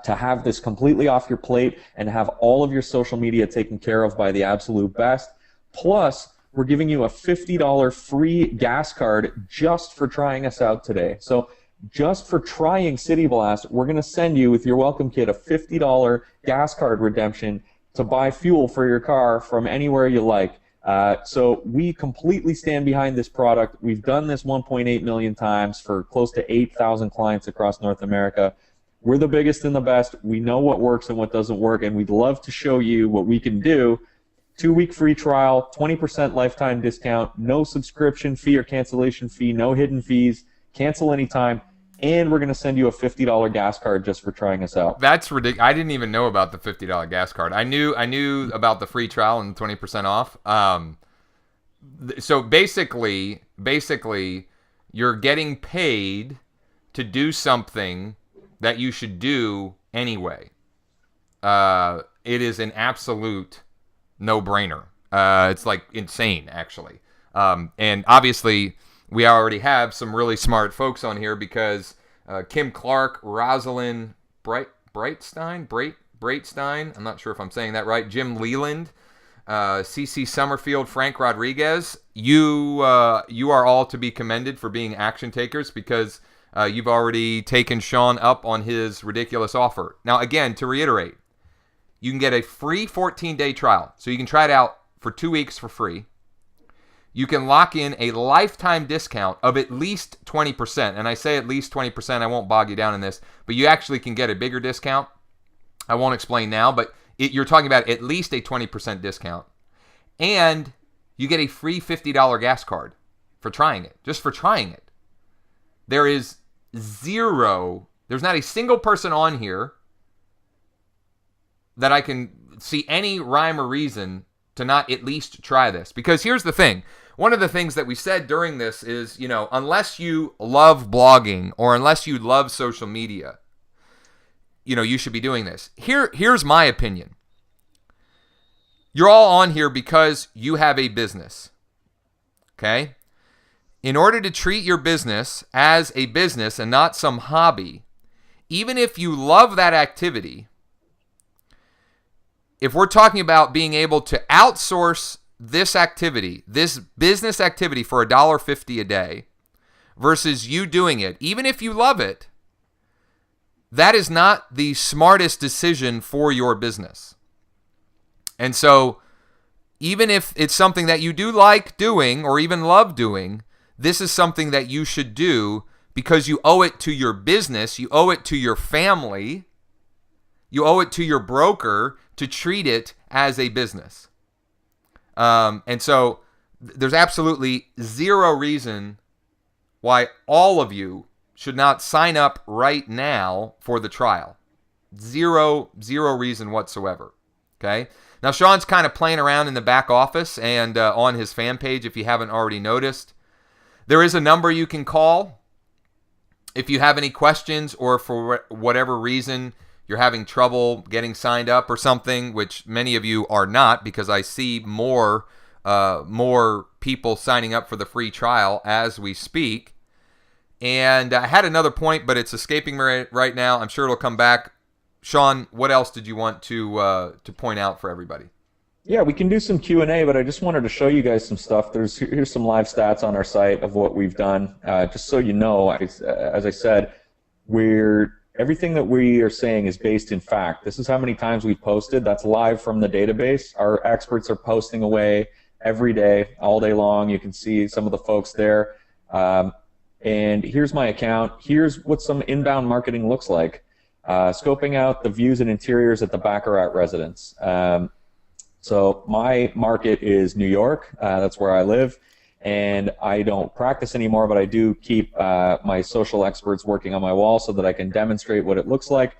to have this completely off your plate and have all of your social media taken care of by the absolute best. Plus, we're giving you a $50 free gas card just for trying us out today. So just for trying City Blast, we're going to send you with your welcome kit a $50 gas card redemption to buy fuel for your car from anywhere you like. So we completely stand behind this product. We've done this 1.8 million times for close to 8,000 clients across North America. We're the biggest and the best. We know what works and what doesn't work, and we'd love to show you what we can do. 2-week free trial, 20% lifetime discount, no subscription fee or cancellation fee, no hidden fees, cancel anytime, and we're going to send you a $50 gas card just for trying us out. That's ridiculous. I didn't even know about the $50 gas card. I knew about the free trial and 20% off. So basically, you're getting paid to do something that you should do anyway. It is an absolute no-brainer. It's like insane, actually. And obviously, we already have some really smart folks on here because Kim Clark, Rosalind Breitstein, I'm not sure if I'm saying that right, Jim Leland, CC Summerfield, Frank Rodriguez, you are all to be commended for being action takers because you've already taken Sean up on his ridiculous offer. Now, again, to reiterate, you can get a free 14-day trial. So you can try it out for 2 weeks for free. You can lock in a lifetime discount of at least 20%. And I say at least 20%. I won't bog you down in this. But you actually can get a bigger discount. I won't explain now. But you're talking about at least a 20% discount. And you get a free $50 gas card for trying it. Just for trying it. There's not a single person on here that I can see any rhyme or reason to not at least try this. Because here's the thing. One of the things that we said during this is, unless you love blogging or unless you love social media, you should be doing this. Here's my opinion. You're all on here because you have a business. Okay? In order to treat your business as a business and not some hobby, even if you love that activity, if we're talking about being able to outsource this activity, this business activity for $1.50 a day versus you doing it, even if you love it, that is not the smartest decision for your business. And so even if it's something that you do like doing or even love doing, this is something that you should do because you owe it to your business, you owe it to your family, You owe it to your broker to treat it as a business. And so there's absolutely zero reason why all of you should not sign up right now for the trial. Zero reason whatsoever. Okay? Now, Sean's kind of playing around in the back office and on his fan page, if you haven't already noticed. There is a number you can call if you have any questions, or for whatever reason you're having trouble getting signed up or something, which many of you are not, because I see more people signing up for the free trial as we speak. And I had another point, but it's escaping me right now. I'm sure it'll come back. Sean, what else did you want to point out for everybody? Yeah, we can do some Q&A, but I just wanted to show you guys some stuff. Here's some live stats on our site of what we've done. Just so you know, as I said, everything that we are saying is based in fact. This is how many times we've posted. That's live from the database. Our experts are posting away every day, all day long. You can see some of the folks there. And here's my account. Here's what some inbound marketing looks like. Scoping out the views and interiors at the Baccarat residence. So my market is New York. That's where I live. And I don't practice anymore, but I do keep my social experts working on my wall so that I can demonstrate what it looks like.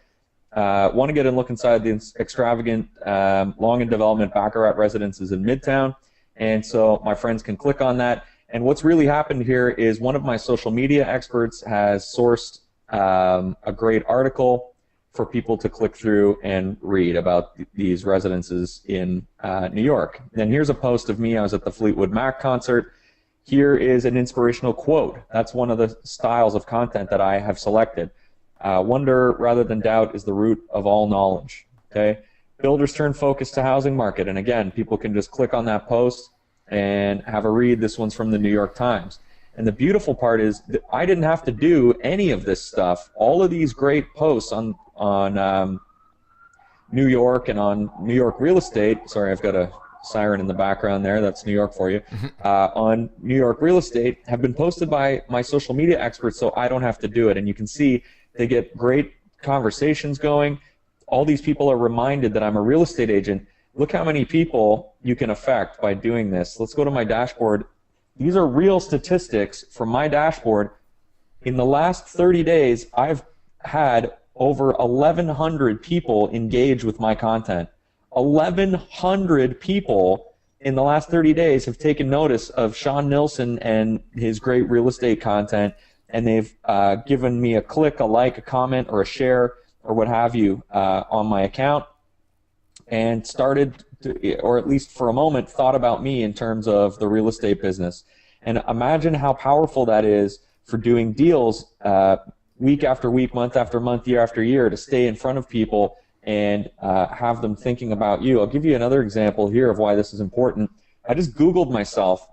Want to get a look inside the extravagant long in development Baccarat residences in Midtown. And so my friends can click on that. And what's really happened here is one of my social media experts has sourced a great article for people to click through and read about these residences in New York. Then here's a post of me. I was at the Fleetwood Mac concert. Here is an inspirational quote. That's one of the styles of content that I have selected. Wonder rather than doubt is the root of all knowledge. Okay. Builders turn focus to housing market. And again, people can just click on that post and have a read. This one's from the New York Times. And the beautiful part is that I didn't have to do any of this stuff. All of these great posts on New York and on New York real estate. Sorry, I've got a siren in the background there. That's New York for you. On New York real estate have been posted by my social media experts, so I don't have to do it. And you can see they get great conversations going. All these people are reminded that I'm a real estate agent. Look how many people you can affect by doing this. Let's go to my dashboard. These are real statistics from my dashboard. In the last 30 days, I've had over 1,100 people engage with my content. 1,100 people in the last 30 days have taken notice of Sean Nilsson and his great real estate content, and they've given me a click, a like, a comment, or a share, or what have you on my account, and started to, or at least for a moment, thought about me in terms of the real estate business. And imagine how powerful that is for doing deals week after week, month after month, year after year, to stay in front of people and have them thinking about you. I'll give you another example here of why this is important. I just Googled myself,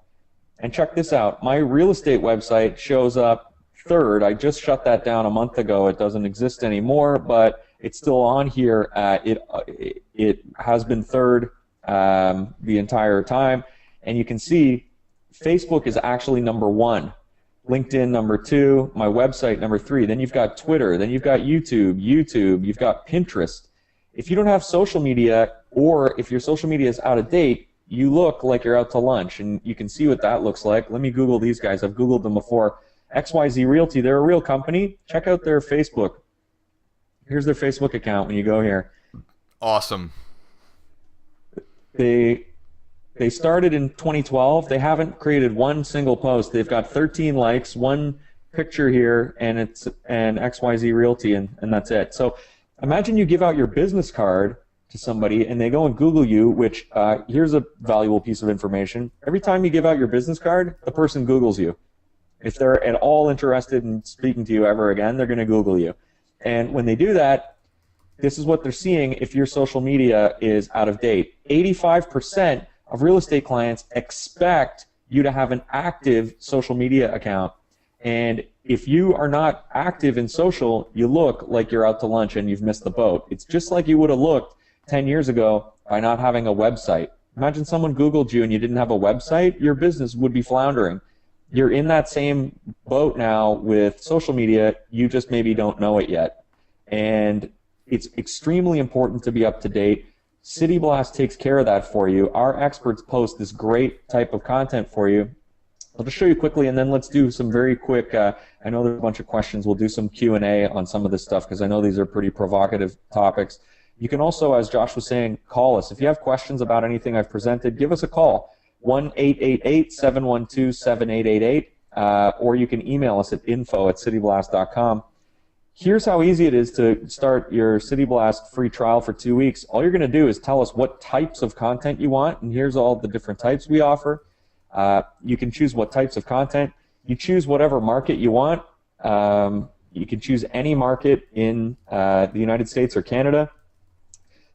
and check this out. My real estate website shows up third. I just shut that down a month ago. It doesn't exist anymore, but it's still on here. It has been third the entire time. And you can see Facebook is actually number 1. LinkedIn number 2, my website number 3. Then you've got Twitter, then you've got YouTube, you've got Pinterest. If you don't have social media, or if your social media is out of date, you look like you're out to lunch, and you can see what that looks like. Let me Google these guys. I've Googled them before. XYZ Realty, they're a real company. Check out their Facebook. Here's their Facebook account when you go here. Awesome. They started in 2012. They haven't created one single post. They've got 13 likes, one picture here, and it's an XYZ Realty, and that's it. So imagine you give out your business card to somebody, and they go and Google you, which here's a valuable piece of information. Every time you give out your business card, the person Googles you. If they're at all interested in speaking to you ever again, they're going to Google you. And when they do that, this is what they're seeing if your social media is out of date. 85% of real estate clients expect you to have an active social media account. And if you are not active in social, you look like you're out to lunch and you've missed the boat. It's just like you would have looked 10 years ago by not having a website. Imagine someone Googled you and you didn't have a website, your business would be floundering. You're in that same boat now with social media, you just maybe don't know it yet. And It's extremely important to be up to date. City Blast takes care of that for you. Our experts post this great type of content for you. I'll just show you quickly, and then let's do some very quick, I know there's a bunch of questions. We'll do some Q&A on some of this stuff because I know these are pretty provocative topics. You can also, as Josh was saying, call us. If you have questions about anything I've presented, give us a call, 1-888-712-7888, or you can email us at info@cityblast.com. Here's how easy it is to start your City Blast free trial for 2 weeks. All you're going to do is tell us what types of content you want, and here's all the different types we offer. You can choose what types of content. You choose whatever market you want. You can choose any market in the United States or Canada.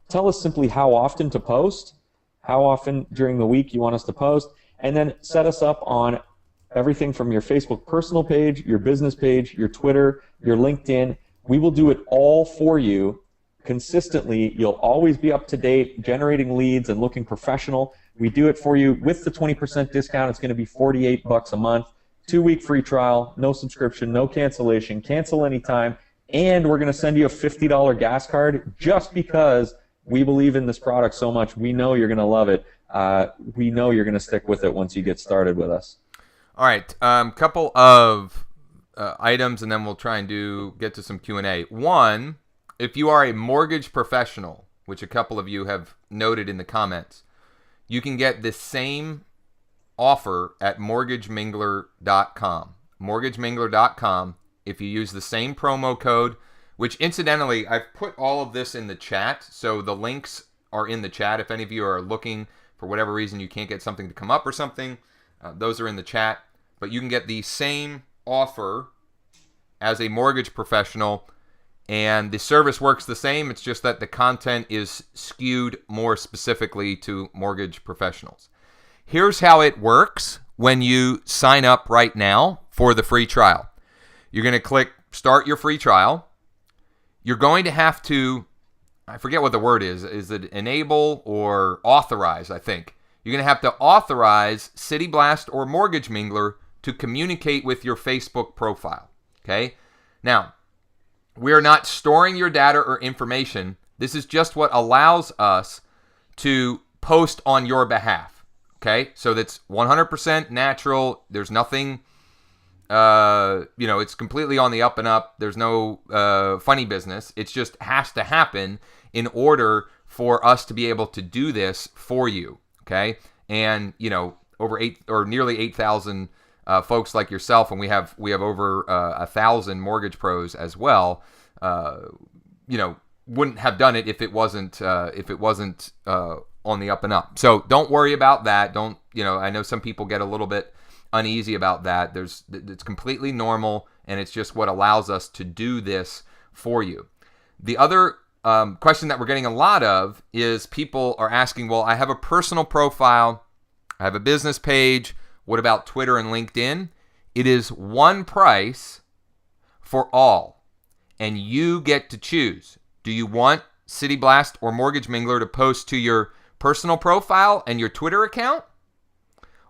Tell us simply how often to post, how often during the week you want us to post, and then set us up on everything from your Facebook personal page, your business page, your Twitter, your LinkedIn. We will do it all for you consistently. You'll always be up to date, generating leads and looking professional. We do it for you with the 20% discount. It's going to be $48 a month, 2-week free trial, no subscription, no cancellation, cancel anytime, and we're going to send you a $50 gas card just because we believe in this product so much. We know you're going to love it. We know you're going to stick with it once you get started with us. All right, couple of items, and then we'll try and get to some Q&A. One, if you are a mortgage professional, which a couple of you have noted in the comments, you can get this same offer at mortgagemingler.com. Mortgagemingler.com, if you use the same promo code, which incidentally, I've put all of this in the chat, so the links are in the chat. If any of you are looking, for whatever reason, you can't get something to come up or something, those are in the chat. But you can get the same offer as a mortgage professional, and the service works the same. It's just that the content is skewed more specifically to mortgage professionals. Here's how it works when you sign up right now for the free trial. You're going to click Start Your Free Trial. You're going to have to, I forget what the word is. Is it enable or authorize, I think. You're going to have to authorize City Blast or Mortgage Mingler to communicate with your Facebook profile. Okay? Now, we are not storing your data or information. This is just what allows us to post on your behalf. Okay? So that's 100% natural. There's nothing, it's completely on the up and up. There's no funny business. It just has to happen in order for us to be able to do this for you. Okay? And, over nearly 8,000 folks like yourself, and we have over 1,000 mortgage pros as well. Wouldn't have done it if it wasn't on the up and up. So don't worry about that. I know some people get a little bit uneasy about that. It's completely normal, and it's just what allows us to do this for you. The other question that we're getting a lot of is people are asking, well, I have a personal profile, I have a business page. What about Twitter and LinkedIn? It is one price for all, and you get to choose. Do you want City Blast or Mortgage Mingler to post to your personal profile and your Twitter account?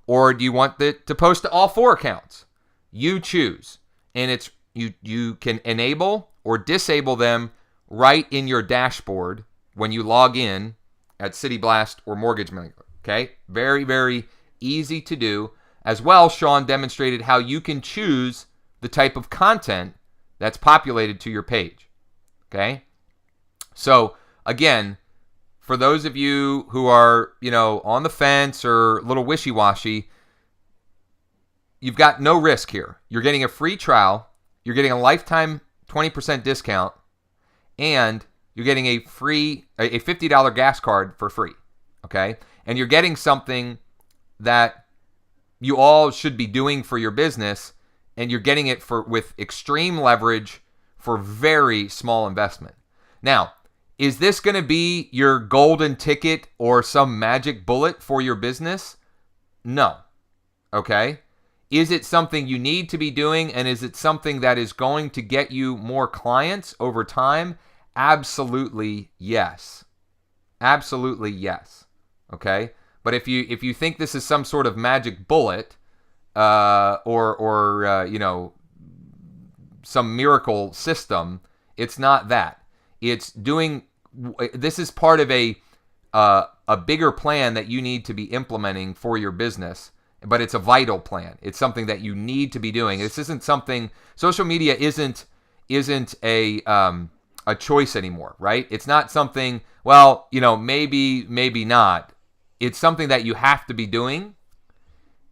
Or do you want it to post to all 4 accounts? You choose. And it's you can enable or disable them right in your dashboard when you log in at City Blast or Mortgage Mingler. Okay? Very, very easy to do. As well, Sean demonstrated how you can choose the type of content that's populated to your page. Okay? So, again, for those of you who are, on the fence or a little wishy-washy, you've got no risk here. You're getting a free trial, you're getting a lifetime 20% discount, and you're getting a $50 gas card for free. Okay? And you're getting something that you all should be doing for your business, and you're getting it with extreme leverage for very small investment. Now, is this going to be your golden ticket or some magic bullet for your business? No. Okay? Is it something you need to be doing, and is it something that is going to get you more clients over time? Absolutely yes. Absolutely yes. Okay? But if you think this is some sort of magic bullet, or some miracle system, it's not that. It's doing. This is part of a bigger plan that you need to be implementing for your business, but it's a vital plan. It's something that you need to be doing. This isn't something. Social media isn't a choice anymore, right? It's not something. Well, maybe not. It's something that you have to be doing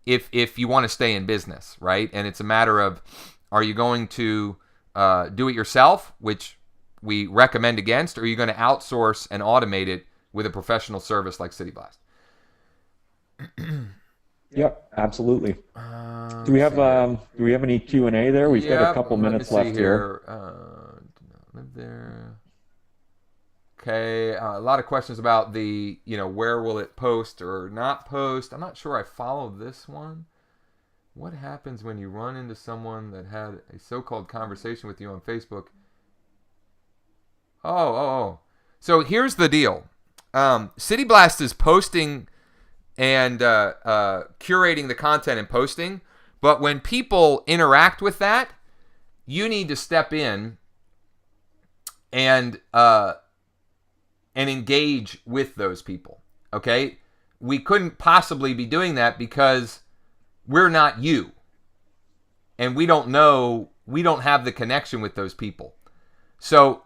if you want to stay in business, right? And it's a matter of, are you going to do it yourself, which we recommend against, or are you going to outsource and automate it with a professional service like City Blast? Yep, absolutely. Do we have any Q&A there? We've got a couple minutes left here. Live there. Okay, a lot of questions about the, where will it post or not post. I'm not sure I follow this one. What happens when you run into someone that had a so-called conversation with you on Facebook? Oh. So here's the deal. City Blast is posting and curating the content and posting, but when people interact with that, you need to step in and engage with those people. Okay? We couldn't possibly be doing that because we're not you. And we don't have the connection with those people. So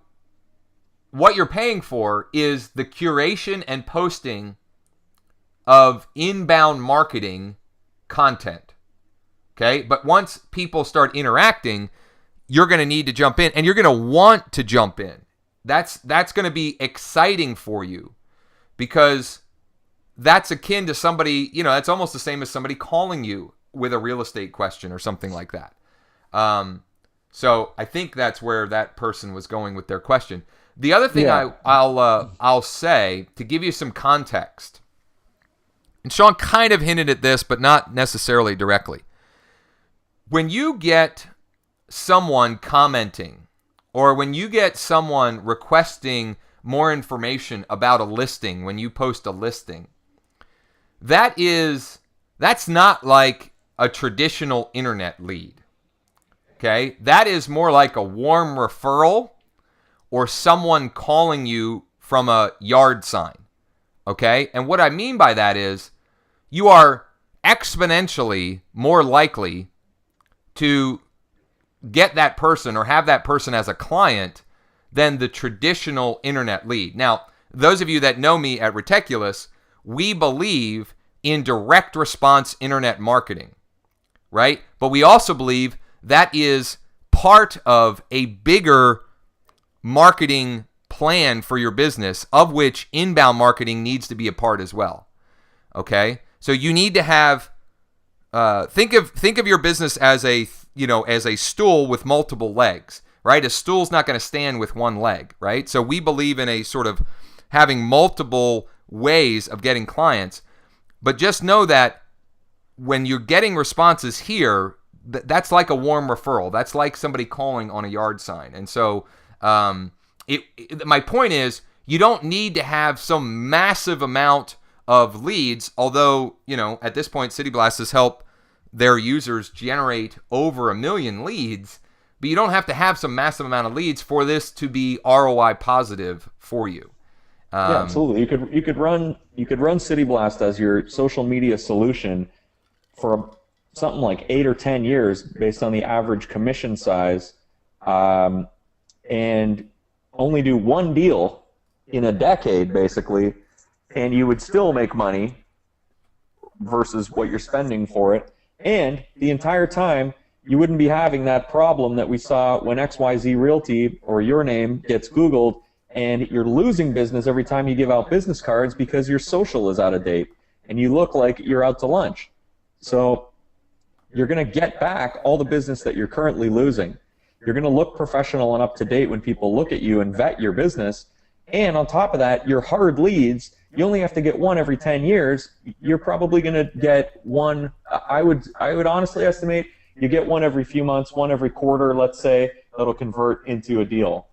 what you're paying for is the curation and posting of inbound marketing content. Okay? But once people start interacting, you're going to need to jump in, and you're going to want to jump in. That's going to be exciting for you, because that's akin to somebody, that's almost the same as somebody calling you with a real estate question or something like that. So I think that's where that person was going with their question. The other thing I'll say, to give you some context, and Sean kind of hinted at this, but not necessarily directly. When you get someone commenting, or when you get someone requesting more information about a listing, when you post a listing, that's not like a traditional internet lead. Okay? That is more like a warm referral or someone calling you from a yard sign. Okay? And what I mean by that is you are exponentially more likely to get that person or have that person as a client than the traditional internet lead. Now, those of you that know me at Reticulous, we believe in direct response internet marketing, right? But we also believe that is part of a bigger marketing plan for your business, of which inbound marketing needs to be a part as well. Okay? So you need to have think of your business as a stool with multiple legs, right? A stool's not going to stand with one leg, right? So we believe in a sort of having multiple ways of getting clients, but just know that when you're getting responses here, that's like a warm referral. That's like somebody calling on a yard sign. And so my point is, you don't need to have some massive amount of leads, although, at this point, City Blast has helped their users generate over 1 million leads, but you don't have to have some massive amount of leads for this to be ROI positive for you. Yeah, absolutely. You could run City Blast as your social media solution for something like 8 or 10 years based on the average commission size, and only do one deal in a decade, basically, and you would still make money versus what you're spending for it. And the entire time, you wouldn't be having that problem that we saw when XYZ Realty or your name gets Googled, and you're losing business every time you give out business cards because your social is out of date and you look like you're out to lunch. So you're going to get back all the business that you're currently losing. You're going to look professional and up to date when people look at you and vet your business. And on top of that, your hard leads, you only have to get one every 10 years. You're probably going to get one. I would honestly estimate you get one every few months, one every quarter, let's say, that'll convert into a deal.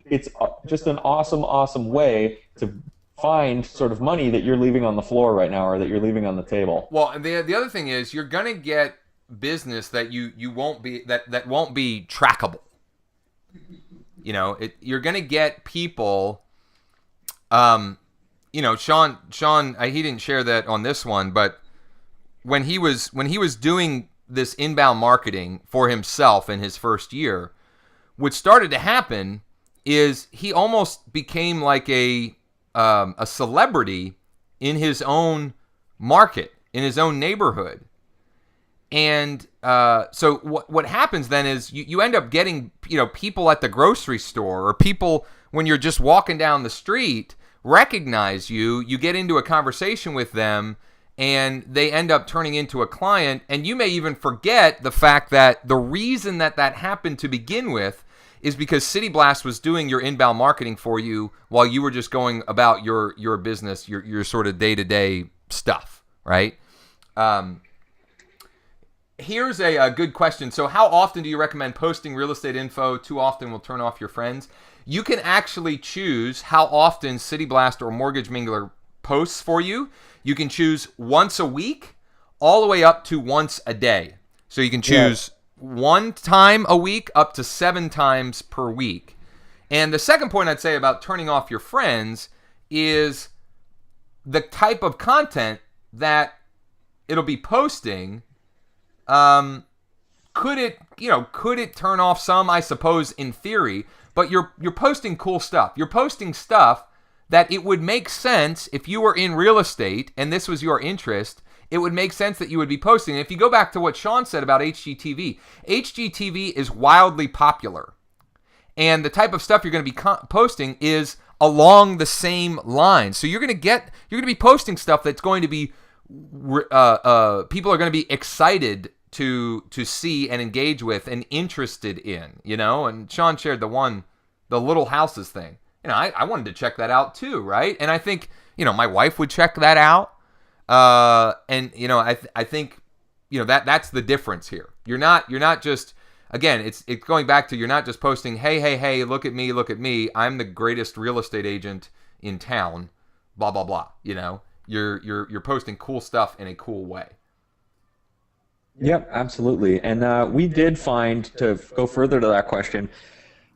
It's just an awesome way to find sort of money that you're leaving on the floor right now, or that you're leaving on the table. Well, and the other thing is, you're going to get business that you won't be that won't be trackable. You're going to get people. Sean, he didn't share that on this one, but when he was doing this inbound marketing for himself in his first year, what started to happen is he almost became like a celebrity in his own market, in his own neighborhood. And so what happens then is you end up getting people at the grocery store, or people when you're just walking down the street recognize you. You get into a conversation with them, and they end up turning into a client. And you may even forget the fact that the reason that happened to begin with is because City Blast was doing your inbound marketing for you while you were just going about your business, your sort of day-to-day stuff, right? Here's a good question. So how often do you recommend posting real estate info? Too often will turn off your friends. You can actually choose how often City Blast or Mortgage Mingler posts for you. You can choose once a week all the way up to once a day. So you can choose one time a week up to 7 times per week. And the second point I'd say about turning off your friends is the type of content that it'll be posting. Could it turn off some? I suppose in theory, but you're posting cool stuff. You're posting stuff that it would make sense if you were in real estate and this was your interest. It would make sense that you would be posting. And if you go back to what Sean said about HGTV is wildly popular, and the type of stuff you're going to be posting is along the same lines. So you're going to be posting stuff that's going to be people are going to be excited to see and engage with and interested in, and Sean shared the Little Houses thing. I wanted to check that out too, right? And I think, my wife would check that out. I think, that's the difference here. You're not just, again, it's going back to, you're not just posting, hey, look at me. I'm the greatest real estate agent in town, blah, blah, blah. You're posting cool stuff in a cool way. Yep, absolutely. And we did find, to go further to that question,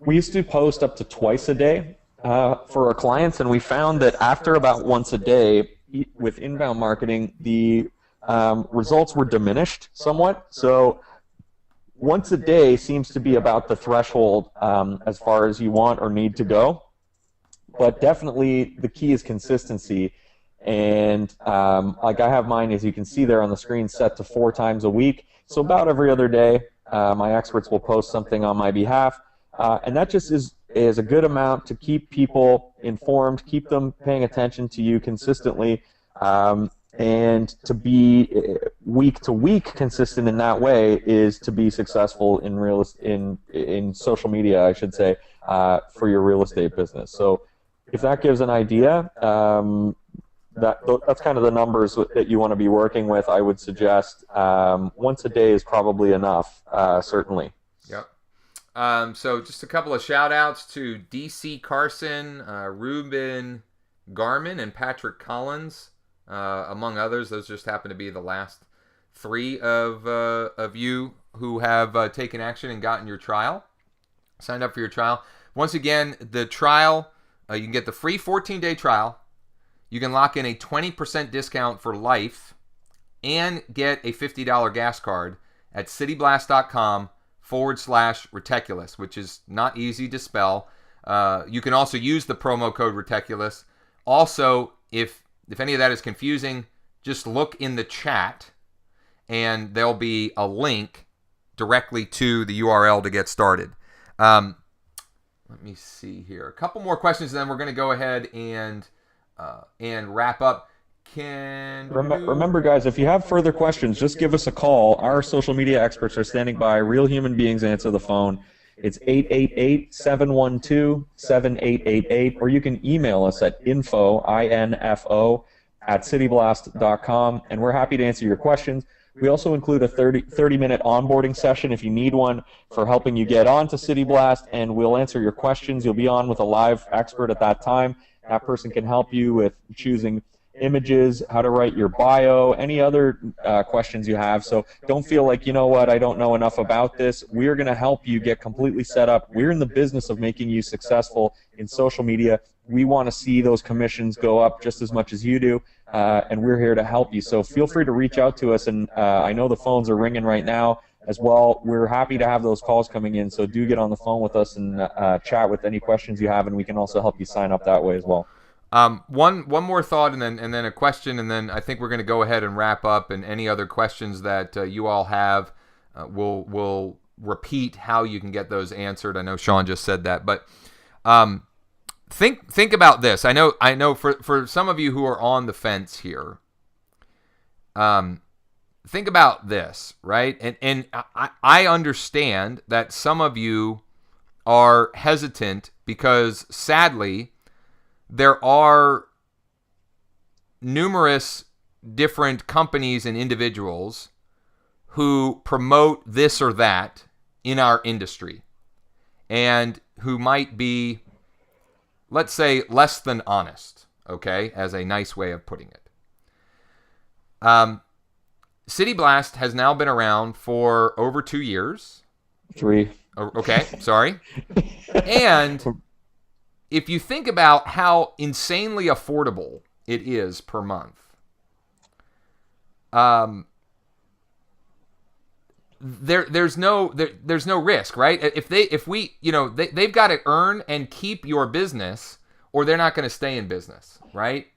we used to post up to twice a day for our clients, and we found that after about once a day with inbound marketing, the results were diminished somewhat. So once a day seems to be about the threshold as far as you want or need to go. But definitely the key is consistency. And like I have mine, as you can see there on the screen, set to 4 times a week. So about every other day, my experts will post something on my behalf. And that just is a good amount to keep people informed, keep them paying attention to you consistently, and to be week to week consistent in that way is to be successful in social media, I should say, for your real estate business. So if that gives an idea, that's kind of the numbers that you want to be working with. I would suggest once a day is probably enough, certainly. Yep. So just a couple of shout outs to DC Carson, Ruben Garman, and Patrick Collins, among others. Those just happen to be the last 3 of you who have taken action and gotten your trial, signed up for your trial. Once again, the trial, you can get the free 14-day trial. You can lock in a 20% discount for life and get a $50 gas card at cityblast.com/reticulous, which is not easy to spell. You can also use the promo code reticulous. Also, if any of that is confusing, just look in the chat and there'll be a link directly to the URL to get started. Let me see here. A couple more questions, and then we're going to go ahead and wrap up. Remember, guys, if you have further questions, just give us a call. Our social media experts are standing by. Real human beings answer the phone. It's 888-712-7888, or you can email us at info@cityblast.com, and we're happy to answer your questions. We also include a 30-minute onboarding session if you need one for helping you get on to City Blast, and we'll answer your questions. You'll be on with a live expert at that time. That person can help you with choosing images, how to write your bio, any other questions you have. So don't feel like, you know what, I don't know enough about this. We're going to help you get completely set up. We're in the business of making you successful in social media. We want to see those commissions go up just as much as you do, and we're here to help you. So feel free to reach out to us, and I know the phones are ringing right now as well. We're happy to have those calls coming in, so do get on the phone with us and chat with any questions you have, and we can also help you sign up that way as well. One more thought, and then a question, and then I think we're going to go ahead and wrap up. And any other questions that you all have, we'll repeat how you can get those answered. I know Sean just said that, but think about this. I know for some of you who are on the fence here, think about this, right? And I understand that some of you are hesitant because, sadly, there are numerous different companies and individuals who promote this or that in our industry and who might be, let's say, less than honest, okay, as a nice way of putting it. City Blast has now been around for over 2 years. 3. Okay, sorry. And if you think about how insanely affordable it is per month, there's no risk, right? They've got to earn and keep your business, or they're not going to stay in business, right?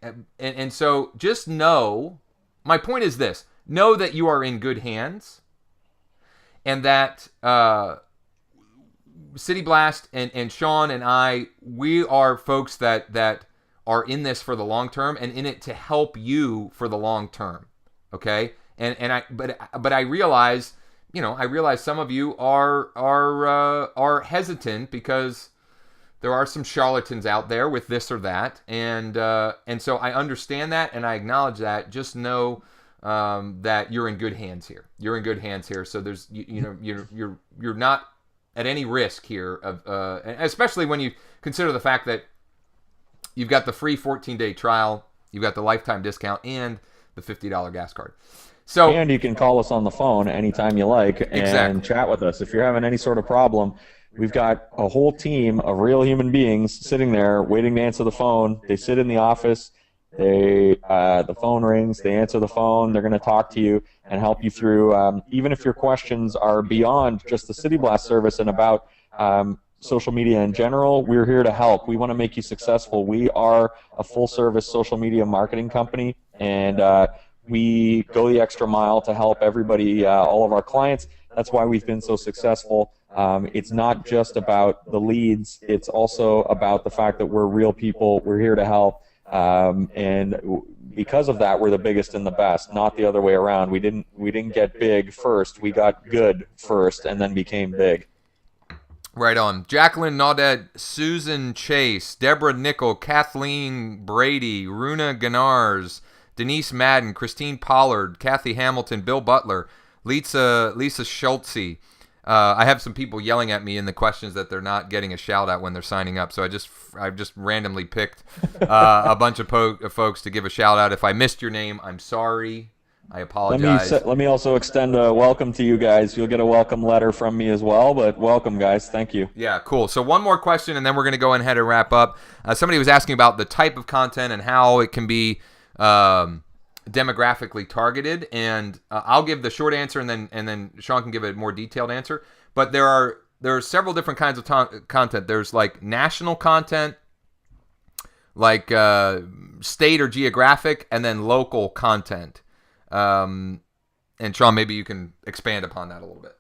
And so just know, my point is this: know that you are in good hands, and that City Blast and Sean and I, we are folks that are in this for the long term and in it to help you for the long term. Okay? But I realize, some of you are hesitant because there are some charlatans out there with this or that, and so I understand that and I acknowledge that. Just know that you're in good hands here. You're in good hands here. So there's you're not at any risk here of especially when you consider the fact that you've got the free 14-day trial, you've got the lifetime discount, and the $50 gas card. So, and you can call us on the phone anytime you like and exactly. Chat with us. If you're having any sort of problem, we've got a whole team of real human beings sitting there waiting to answer the phone. They sit in the office. The phone rings, they answer the phone, they're going to talk to you and help you through, even if your questions are beyond just the City Blast service and about social media in general, we're here to help. We want to make you successful. We are a full-service social media marketing company, and we go the extra mile to help everybody, all of our clients. That's why we've been so successful. It's not just about the leads, it's also about the fact that we're real people, we're here to help. And because of that, we're the biggest and the best, not the other way around. We didn't get big first. We got good first and then became big. Right on. Jacqueline Naudet, Susan Chase, Deborah Nickel, Kathleen Brady, Runa Ganars, Denise Madden, Christine Pollard, Kathy Hamilton, Bill Butler, Lisa Schultze. I have some people yelling at me in the questions that they're not getting a shout out when they're signing up, so I've just randomly picked a bunch of folks to give a shout out. If I missed your name, I'm sorry. I apologize. Let me also extend a welcome to you guys. You'll get a welcome letter from me as well, but welcome, guys. Thank you. Yeah, cool. So one more question, and then we're going to go ahead and wrap up. Somebody was asking about the type of content and how it can be demographically targeted, and I'll give the short answer, and then Sean can give a more detailed answer. But there are several different kinds of content. There's like national content, like state or geographic, and then local content. And Sean, maybe you can expand upon that a little bit.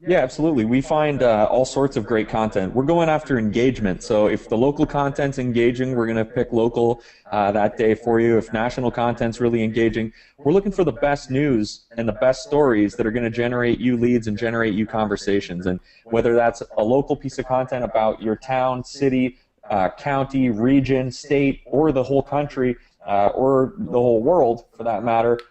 Yeah, absolutely. We find all sorts of great content. We're going after engagement. So if the local content's engaging, we're going to pick local that day for you. If national content's really engaging, we're looking for the best news and the best stories that are going to generate you leads and generate you conversations. And whether that's a local piece of content about your town, city, county, region, state, or the whole country, or the whole world for that matter,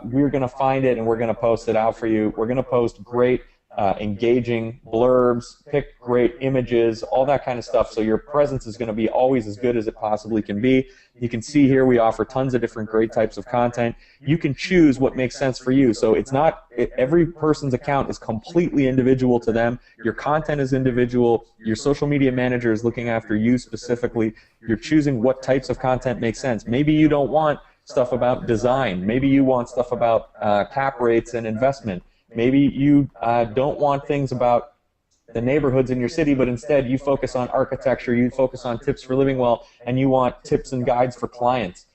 we're going to find it and we're going to post it out for you. We're going to post great engaging blurbs, pick great images, all that kind of stuff. So your presence is going to be always as good as it possibly can be. You can see here we offer tons of different great types of content. You can choose what makes sense for you. So it's not, every person's account is completely individual to them. Your content is individual. Your social media manager is looking after you specifically. You're choosing what types of content make sense. Maybe you don't want stuff about design. Maybe you want stuff about cap rates and investment. Maybe you don't want things about the neighborhoods in your city, but instead you focus on architecture, you focus on tips for living well, and you want tips and guides for clients.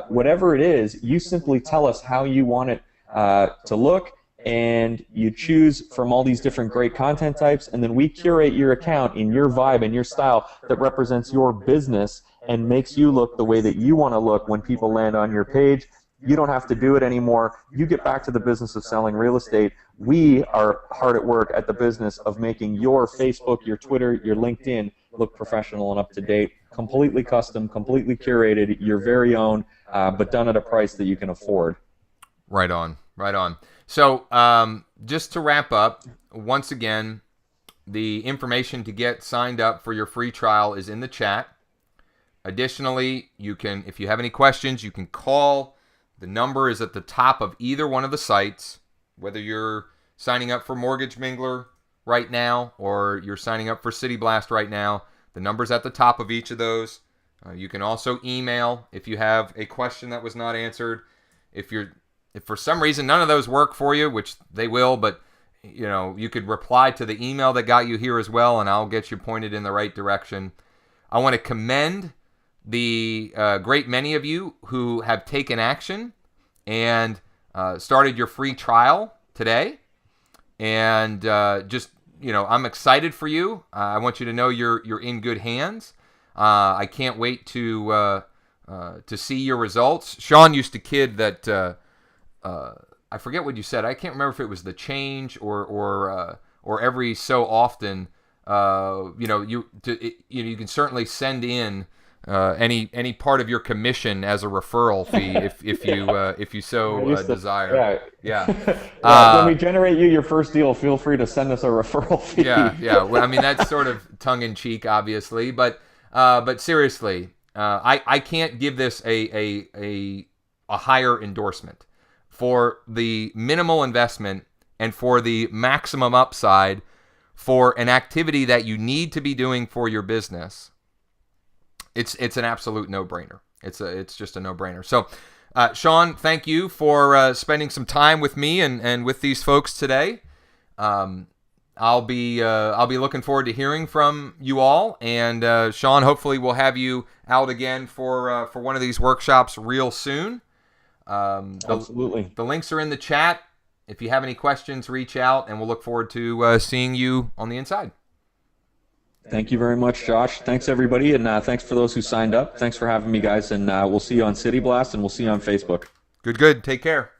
Whatever it is, you simply tell us how you want it to look, and you choose from all these different great content types, and then we curate your account in your vibe and your style that represents your business and makes you look the way that you want to look when people land on your page. You don't have to do it anymore. You get back to the business of selling real estate. We are hard at work at the business of making your Facebook, your Twitter, your LinkedIn look professional and up to date, completely custom, completely curated, your very own, but done at a price that you can afford. Right on, right on. So just to wrap up, once again, the information to get signed up for your free trial is in the chat. Additionally, you can, if you have any questions, you can call. The number is at the top of either one of the sites, whether you're signing up for Mortgage Mingler right now or you're signing up for City Blast right now. The number's at the top of each of those. You can also email if you have a question that was not answered. If for some reason none of those work for you, which they will, but you could reply to the email that got you here as well, and I'll get you pointed in the right direction. I want to commend the great many of you who have taken action and started your free trial today. And I'm excited for you. I want you to know you're in good hands. I can't wait to see your results. Sean used to kid that I forget what you said. I can't remember if it was the change or every so often. You can certainly send in any part of your commission as a referral fee if you so desire. Yeah. When we generate you your first deal, feel free to send us a referral fee. Yeah. Well, I mean, that's sort of tongue in cheek, obviously, but seriously, I can't give this a higher endorsement for the minimal investment and for the maximum upside for an activity that you need to be doing for your business. It's an absolute no-brainer. It's just a no-brainer. So, Sean, thank you for spending some time with me and with these folks today. I'll be looking forward to hearing from you all. And Sean, hopefully we'll have you out again for one of these workshops real soon. Absolutely. The links are in the chat. If you have any questions, reach out, and we'll look forward to seeing you on the inside. Thank you very much, Josh. Thanks, everybody, and thanks for those who signed up. Thanks for having me, guys, and we'll see you on City Blast, and we'll see you on Facebook. Good. Take care.